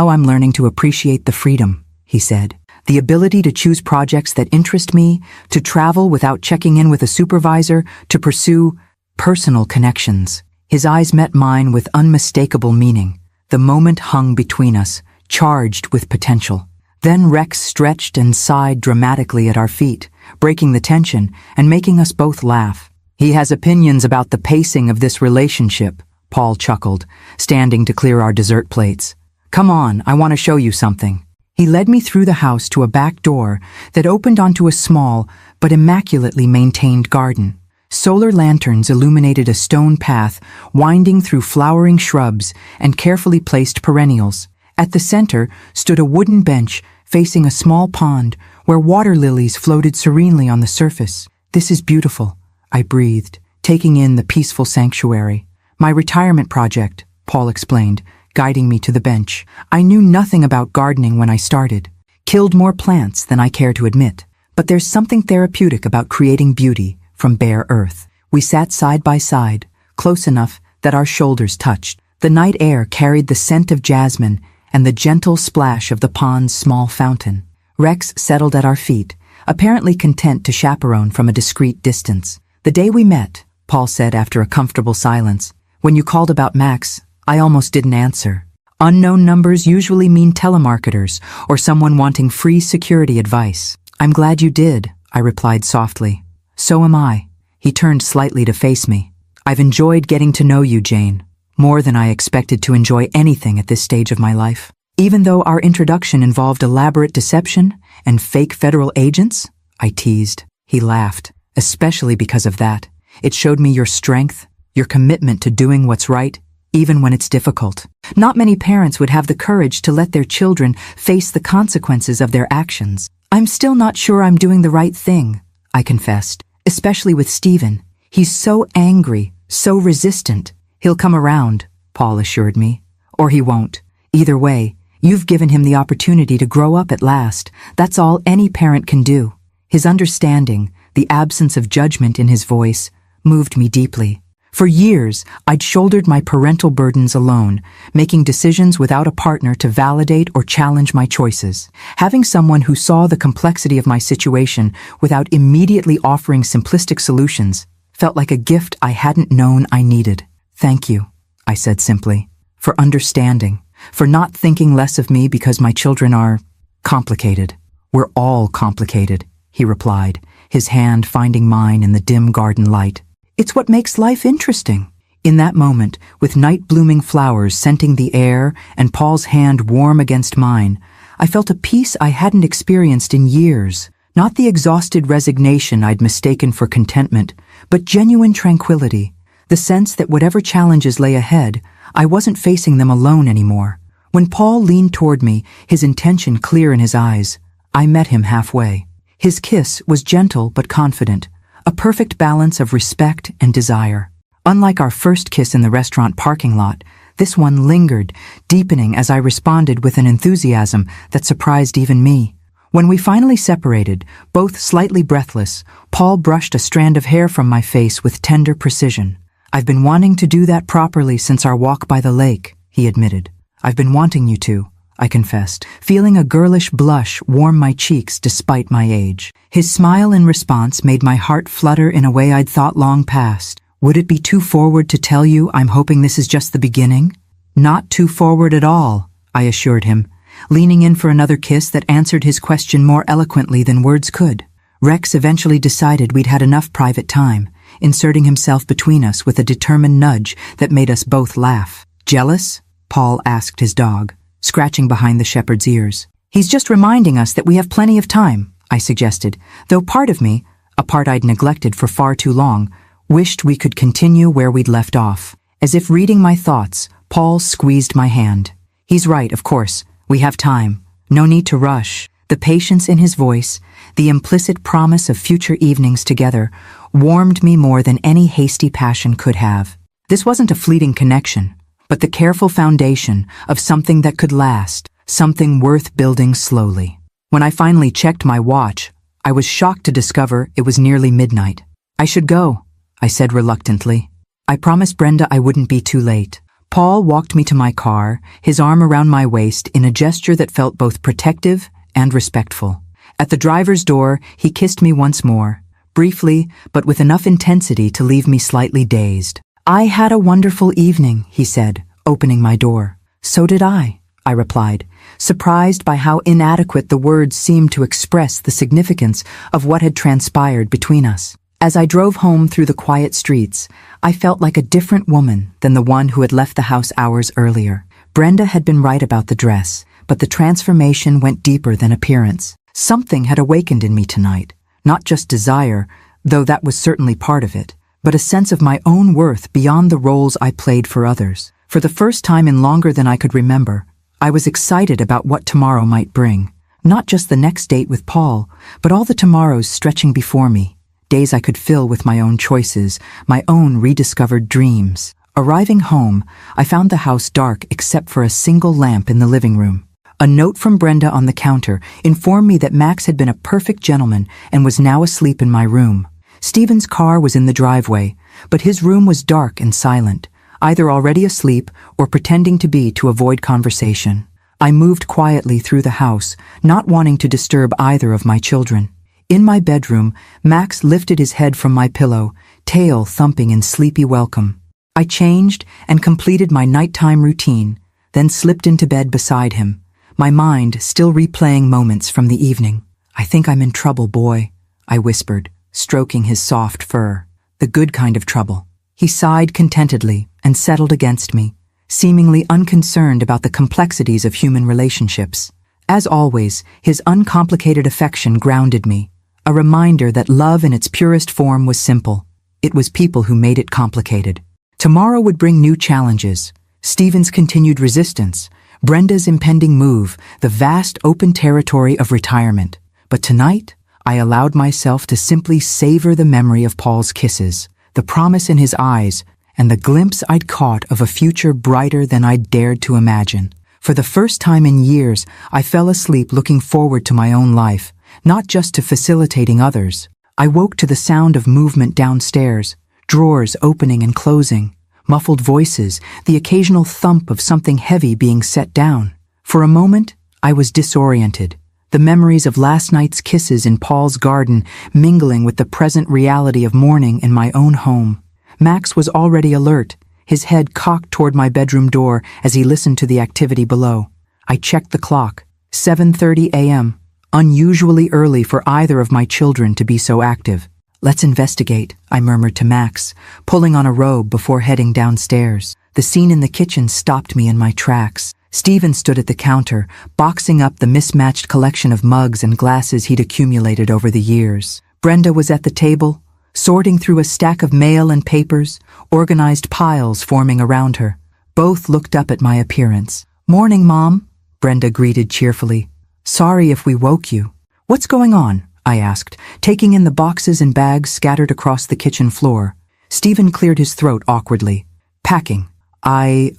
I'm learning to appreciate the freedom," he said. "The ability to choose projects that interest me, to travel without checking in with a supervisor, to pursue personal connections." His eyes met mine with unmistakable meaning. The moment hung between us, charged with potential. Then Rex stretched and sighed dramatically at our feet, breaking the tension and making us both laugh. "He has opinions about the pacing of this relationship," Paul chuckled, standing to clear our dessert plates. "Come on, I want to show you something." He led me through the house to a back door that opened onto a small but immaculately maintained garden. Solar lanterns illuminated a stone path winding through flowering shrubs and carefully placed perennials. At the center stood a wooden bench facing a small pond where water lilies floated serenely on the surface. "This is beautiful," I breathed, taking in the peaceful sanctuary. "My retirement project," Paul explained, guiding me to the bench. I knew nothing about gardening when I started. Killed more plants than I care to admit. But there's something therapeutic about creating beauty from bare earth. We sat side by side, close enough that our shoulders touched. The night air carried the scent of jasmine and the gentle splash of the pond's small fountain. Rex settled at our feet, apparently content to chaperone from a discreet distance. "The day we met," Paul said after a comfortable silence, "when you called about Max, I almost didn't answer. Unknown numbers usually mean telemarketers or someone wanting free security advice. I'm glad you did, I replied softly. So am I. He turned slightly to face me. I've enjoyed getting to know you, Jane, more than I expected to enjoy anything at this stage of my life. Even though our introduction involved elaborate deception and fake federal agents, I teased. He laughed, especially because of that. It showed me your strength, your commitment to doing what's right, even when it's difficult. Not many parents would have the courage to let their children face the consequences of their actions. I'm still not sure I'm doing the right thing, I confessed, especially with Stephen. He's so angry, so resistant. He'll come around, Paul assured me. Or he won't. Either way, you've given him the opportunity to grow up at last. That's all any parent can do. His understanding, the absence of judgment in his voice, moved me deeply. For years, I'd shouldered my parental burdens alone, making decisions without a partner to validate or challenge my choices. Having someone who saw the complexity of my situation without immediately offering simplistic solutions felt like a gift I hadn't known I needed. Thank you, I said simply, for understanding, for not thinking less of me because my children are complicated. We're all complicated, he replied, his hand finding mine in the dim garden light. It's what makes life interesting. In that moment, with night-blooming flowers scenting the air and Paul's hand warm against mine, I felt a peace I hadn't experienced in years. Not the exhausted resignation I'd mistaken for contentment, but genuine tranquility. The sense that whatever challenges lay ahead, I wasn't facing them alone anymore. When Paul leaned toward me, his intention clear in his eyes, I met him halfway. His kiss was gentle but confident, a perfect balance of respect and desire. Unlike our first kiss in the restaurant parking lot, this one lingered, deepening as I responded with an enthusiasm that surprised even me. When we finally separated, both slightly breathless, Paul brushed a strand of hair from my face with tender precision. I've been wanting to do that properly since our walk by the lake, he admitted. I've been wanting you to, I confessed, feeling a girlish blush warm my cheeks despite my age. His smile in response made my heart flutter in a way I'd thought long past. Would it be too forward to tell you I'm hoping this is just the beginning? Not too forward at all, I assured him, leaning in for another kiss that answered his question more eloquently than words could. Rex eventually decided we'd had enough private time, inserting himself between us with a determined nudge that made us both laugh. Jealous? Paul asked his dog, scratching behind the shepherd's ears. He's just reminding us that we have plenty of time, I suggested, though part of me, a part I'd neglected for far too long, wished we could continue where we'd left off. As if reading my thoughts, Paul squeezed my hand. He's right, of course. We have time. No need to rush. The patience in his voice, the implicit promise of future evenings together, warmed me more than any hasty passion could have. This wasn't a fleeting connection, but the careful foundation of something that could last, something worth building slowly. When I finally checked my watch, I was shocked to discover it was nearly midnight. I should go, I said reluctantly. I promised Brenda I wouldn't be too late. Paul walked me to my car, his arm around my waist in a gesture that felt both protective and respectful. At the driver's door, he kissed me once more, briefly, but with enough intensity to leave me slightly dazed. I had a wonderful evening, he said, opening my door. So did I replied, surprised by how inadequate the words seemed to express the significance of what had transpired between us. As I drove home through the quiet streets, I felt like a different woman than the one who had left the house hours earlier. Brenda had been right about the dress, but the transformation went deeper than appearance. Something had awakened in me tonight, not just desire, though that was certainly part of it, but a sense of my own worth beyond the roles I played for others. For the first time in longer than I could remember, I was excited about what tomorrow might bring. Not just the next date with Paul, but all the tomorrows stretching before me. Days I could fill with my own choices, my own rediscovered dreams. Arriving home, I found the house dark except for a single lamp in the living room. A note from Brenda on the counter informed me that Max had been a perfect gentleman and was now asleep in my room. Stephen's car was in the driveway, but his room was dark and silent, either already asleep or pretending to be to avoid conversation. I moved quietly through the house, not wanting to disturb either of my children. In my bedroom, Max lifted his head from my pillow, tail thumping in sleepy welcome. I changed and completed my nighttime routine, then slipped into bed beside him, my mind still replaying moments from the evening. "I think I'm in trouble, boy," I whispered, stroking his soft fur. "The good kind of trouble." He sighed contentedly and settled against me, seemingly unconcerned about the complexities of human relationships. As always, his uncomplicated affection grounded me, a reminder that love in its purest form was simple. It was people who made it complicated. Tomorrow would bring new challenges: Stephen's continued resistance, Brenda's impending move, the vast open territory of retirement. But tonight, I allowed myself to simply savor the memory of Paul's kisses, the promise in his eyes, and the glimpse I'd caught of a future brighter than I'd dared to imagine. For the first time in years, I fell asleep looking forward to my own life, not just to facilitating others. I woke to the sound of movement downstairs, drawers opening and closing, muffled voices, the occasional thump of something heavy being set down. For a moment, I was disoriented, the memories of last night's kisses in Paul's garden mingling with the present reality of morning in my own home. Max was already alert, his head cocked toward my bedroom door as he listened to the activity below. I checked the clock. 7:30 a.m., unusually early for either of my children to be so active. "Let's investigate," I murmured to Max, pulling on a robe before heading downstairs. The scene in the kitchen stopped me in my tracks. Stephen stood at the counter, boxing up the mismatched collection of mugs and glasses he'd accumulated over the years. Brenda was at the table, sorting through a stack of mail and papers, organized piles forming around her. Both looked up at my appearance. "Morning, Mom," Brenda greeted cheerfully. "Sorry if we woke you." "What's going on?" I asked, taking in the boxes and bags scattered across the kitchen floor. Stephen cleared his throat awkwardly. "Packing. I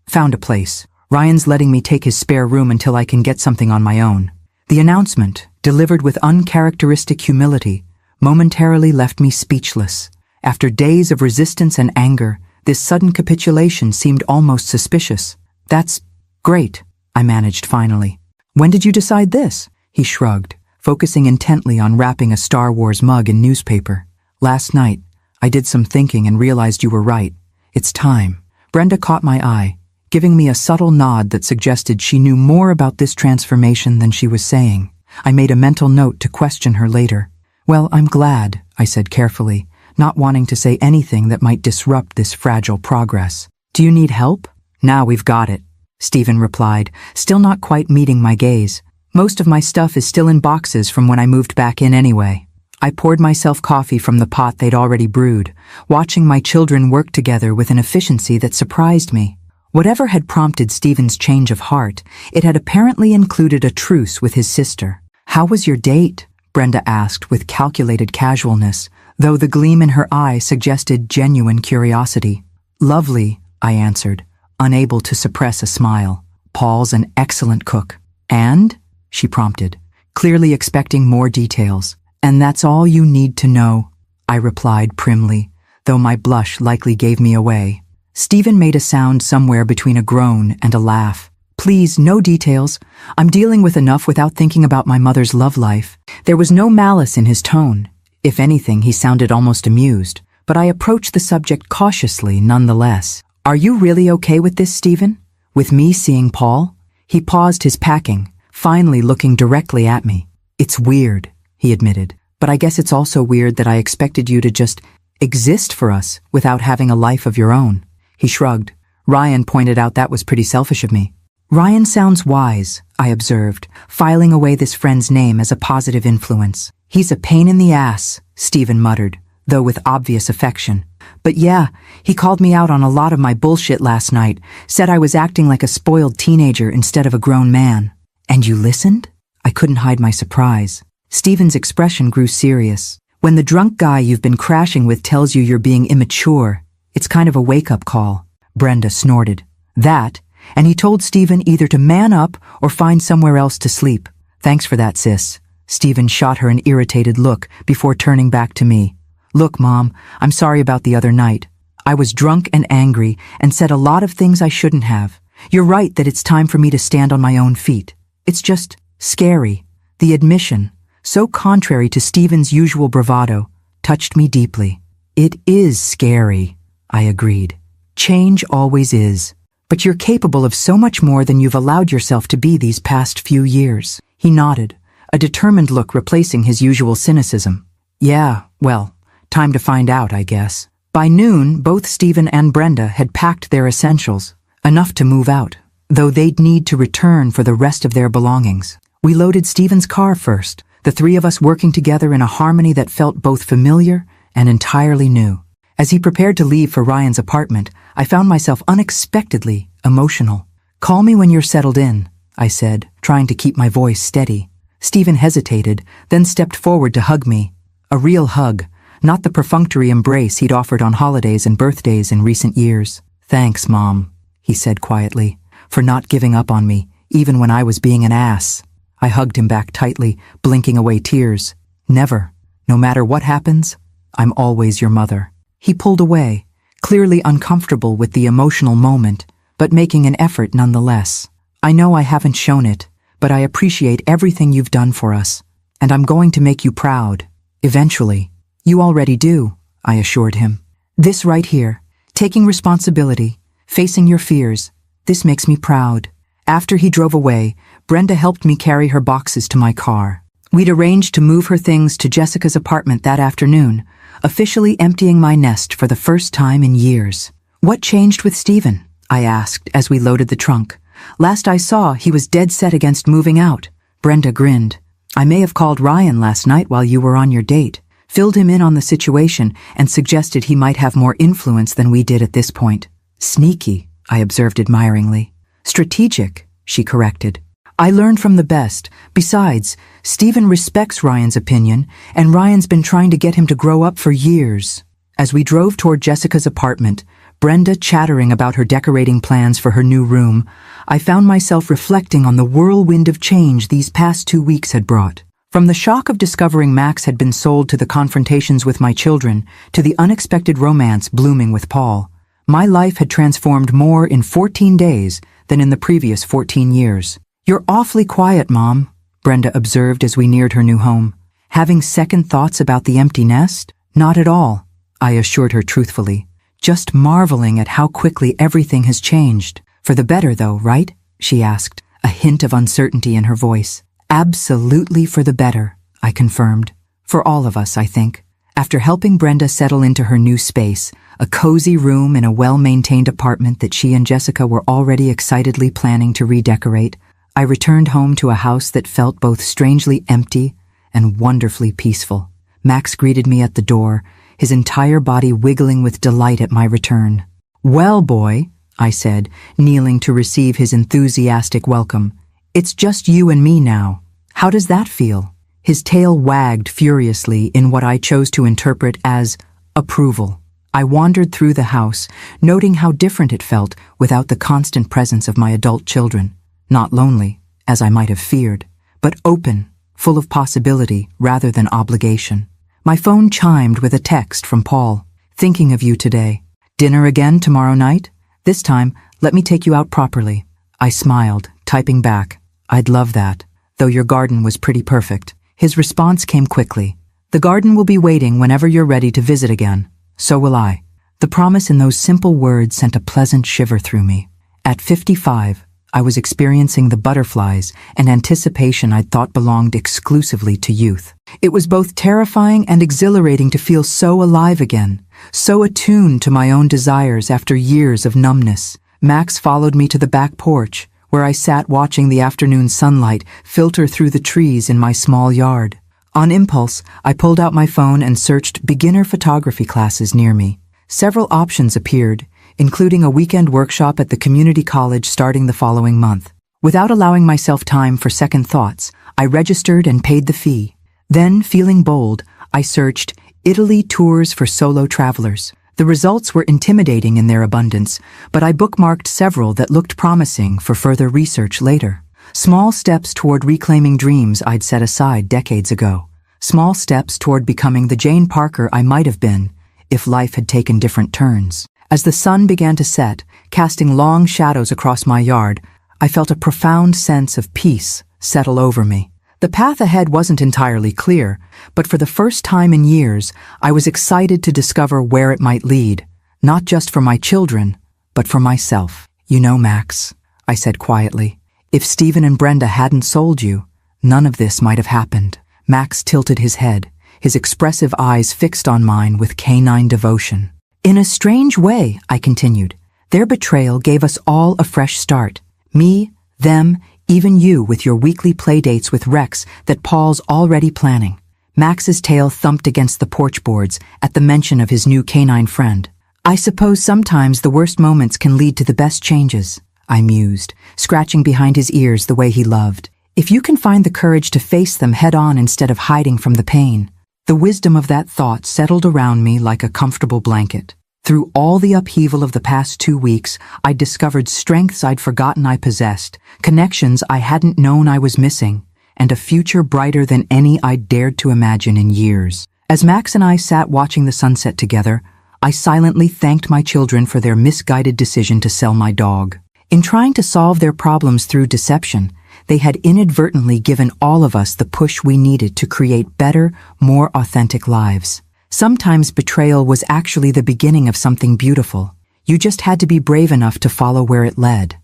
found a place. Ryan's letting me take his spare room until I can get something on my own." The announcement, delivered with uncharacteristic humility, momentarily left me speechless. After days of resistance and anger, this sudden capitulation seemed almost suspicious. "That's great," I managed finally. "When did you decide this?" He shrugged, focusing intently on wrapping a Star Wars mug in newspaper. "Last night, I did some thinking and realized you were right. It's time." Brenda caught my eye, giving me a subtle nod that suggested she knew more about this transformation than she was saying. I made a mental note to question her later. "Well, I'm glad," I said carefully, not wanting to say anything that might disrupt this fragile progress. "Do you need help?" "Now we've got it," Stephen replied, still not quite meeting my gaze. "Most of my stuff is still in boxes from when I moved back in anyway." I poured myself coffee from the pot they'd already brewed, watching my children work together with an efficiency that surprised me. Whatever had prompted Stephen's change of heart, it had apparently included a truce with his sister. "How was your date?" Brenda asked with calculated casualness, though the gleam in her eye suggested genuine curiosity. "Lovely," I answered, unable to suppress a smile. "Paul's an excellent cook." "And?" she prompted, clearly expecting more details. "And that's all you need to know," I replied primly, though my blush likely gave me away. Stephen made a sound somewhere between a groan and a laugh. "Please, no details. I'm dealing with enough without thinking about my mother's love life." There was no malice in his tone. If anything, he sounded almost amused, but I approached the subject cautiously nonetheless. "Are you really okay with this, Stephen? With me seeing Paul?" He paused his packing, finally looking directly at me. "It's weird," he admitted, "but I guess it's also weird that I expected you to just exist for us without having a life of your own." He shrugged. "Ryan pointed out that was pretty selfish of me." "Ryan sounds wise," I observed, filing away this friend's name as a positive influence. "He's a pain in the ass," Stephen muttered, though with obvious affection. "But yeah, he called me out on a lot of my bullshit last night, said I was acting like a spoiled teenager instead of a grown man." "And you listened?" I couldn't hide my surprise. Stephen's expression grew serious. "When the drunk guy you've been crashing with tells you you're being immature, it's kind of a wake-up call." Brenda snorted. "That, and he told Stephen either to man up or find somewhere else to sleep." "Thanks for that, sis." Stephen shot her an irritated look before turning back to me. "Look, Mom, I'm sorry about the other night. I was drunk and angry and said a lot of things I shouldn't have. You're right that it's time for me to stand on my own feet. It's just scary." The admission, so contrary to Stephen's usual bravado, touched me deeply. "It is scary," I agreed. "Change always is. But you're capable of so much more than you've allowed yourself to be these past few years." He nodded, a determined look replacing his usual cynicism. Yeah, well, time to find out, I guess. By noon, both Stephen and Brenda had packed their essentials, enough to move out, though they'd need to return for the rest of their belongings. We loaded Stephen's car first, the three of us working together in a harmony that felt both familiar and entirely new. As he prepared to leave for Ryan's apartment, I found myself unexpectedly emotional. "Call me when you're settled in," I said, trying to keep my voice steady. Stephen hesitated, then stepped forward to hug me. A real hug, not the perfunctory embrace he'd offered on holidays and birthdays in recent years. "Thanks, Mom," he said quietly, "for not giving up on me, even when I was being an ass." I hugged him back tightly, blinking away tears. "Never. No matter what happens, I'm always your mother." He pulled away, clearly uncomfortable with the emotional moment, but making an effort nonetheless. "I know I haven't shown it, but I appreciate everything you've done for us, and I'm going to make you proud. Eventually." "You already do," I assured him. "This right here, taking responsibility, facing your fears, this makes me proud." After he drove away, Brenda helped me carry her boxes to my car. We'd arranged to move her things to Jessica's apartment that afternoon, officially emptying my nest for the first time in years. "What changed with Stephen?" I asked as we loaded the trunk. "Last I saw, he was dead set against moving out." Brenda grinned. "I may have called Ryan last night while you were on your date, filled him in on the situation, and suggested he might have more influence than we did at this point." "Sneaky," I observed admiringly. "Strategic," she corrected. "I learned from the best. Besides, Stephen respects Ryan's opinion, and Ryan's been trying to get him to grow up for years." As we drove toward Jessica's apartment, Brenda chattering about her decorating plans for her new room, I found myself reflecting on the whirlwind of change these past 2 weeks had brought. From the shock of discovering Max had been sold to the confrontations with my children, to the unexpected romance blooming with Paul, my life had transformed more in 14 days than in the previous 14 years. "You're awfully quiet, Mom," Brenda observed as we neared her new home. "Having second thoughts about the empty nest?" "Not at all," I assured her truthfully. "Just marveling at how quickly everything has changed. For the better, though, right?" she asked, a hint of uncertainty in her voice. "Absolutely for the better," I confirmed. "For all of us, I think." After helping Brenda settle into her new space, a cozy room in a well-maintained apartment that she and Jessica were already excitedly planning to redecorate, I returned home to a house that felt both strangely empty and wonderfully peaceful. Max greeted me at the door, his entire body wiggling with delight at my return. "Well, boy," I said, kneeling to receive his enthusiastic welcome, "it's just you and me now. How does that feel?" His tail wagged furiously in what I chose to interpret as approval. I wandered through the house, noting how different it felt without the constant presence of my adult children. Not lonely, as I might have feared, but open, full of possibility rather than obligation. My phone chimed with a text from Paul. "Thinking of you today. Dinner again tomorrow night? This time, let me take you out properly." I smiled, typing back, "I'd love that, though your garden was pretty perfect." His response came quickly. "The garden will be waiting whenever you're ready to visit again. So will I." The promise in those simple words sent a pleasant shiver through me. At 55, I was experiencing the butterflies and anticipation I'd thought belonged exclusively to youth. It was both terrifying and exhilarating to feel so alive again, so attuned to my own desires after years of numbness. Max followed me to the back porch, where I sat watching the afternoon sunlight filter through the trees in my small yard. On impulse, I pulled out my phone and searched beginner photography classes near me. Several options appeared, including a weekend workshop at the community college starting the following month. Without allowing myself time for second thoughts, I registered and paid the fee. Then, feeling bold, I searched Italy tours for solo travelers. The results were intimidating in their abundance, but I bookmarked several that looked promising for further research later. Small steps toward reclaiming dreams I'd set aside decades ago. Small steps toward becoming the Jane Parker I might have been if life had taken different turns. As the sun began to set, casting long shadows across my yard, I felt a profound sense of peace settle over me. The path ahead wasn't entirely clear, but for the first time in years, I was excited to discover where it might lead, not just for my children, but for myself. "You know, Max," I said quietly, "if Stephen and Brenda hadn't sold you, None of this might have happened. Max tilted his head, his expressive eyes fixed on mine with canine devotion. In a strange way, I continued, their betrayal gave us all a fresh start. Me, them, even you with your weekly playdates with Rex that Paul's already planning. Max's tail thumped against the porch boards at the mention of his new canine friend. I suppose sometimes the worst moments can lead to the best changes, I mused, scratching behind his ears the way he loved. If you can find the courage to face them head-on instead of hiding from the pain. The wisdom of that thought settled around me like a comfortable blanket. Through all the upheaval of the past 2 weeks, I'd discovered strengths I'd forgotten I possessed, connections I hadn't known I was missing, and a future brighter than any I'd dared to imagine in years. As Max and I sat watching the sunset together, I silently thanked my children for their misguided decision to sell my dog. In trying to solve their problems through deception, they had inadvertently given all of us the push we needed to create better, more authentic lives. Sometimes betrayal was actually the beginning of something beautiful. You just had to be brave enough to follow where it led.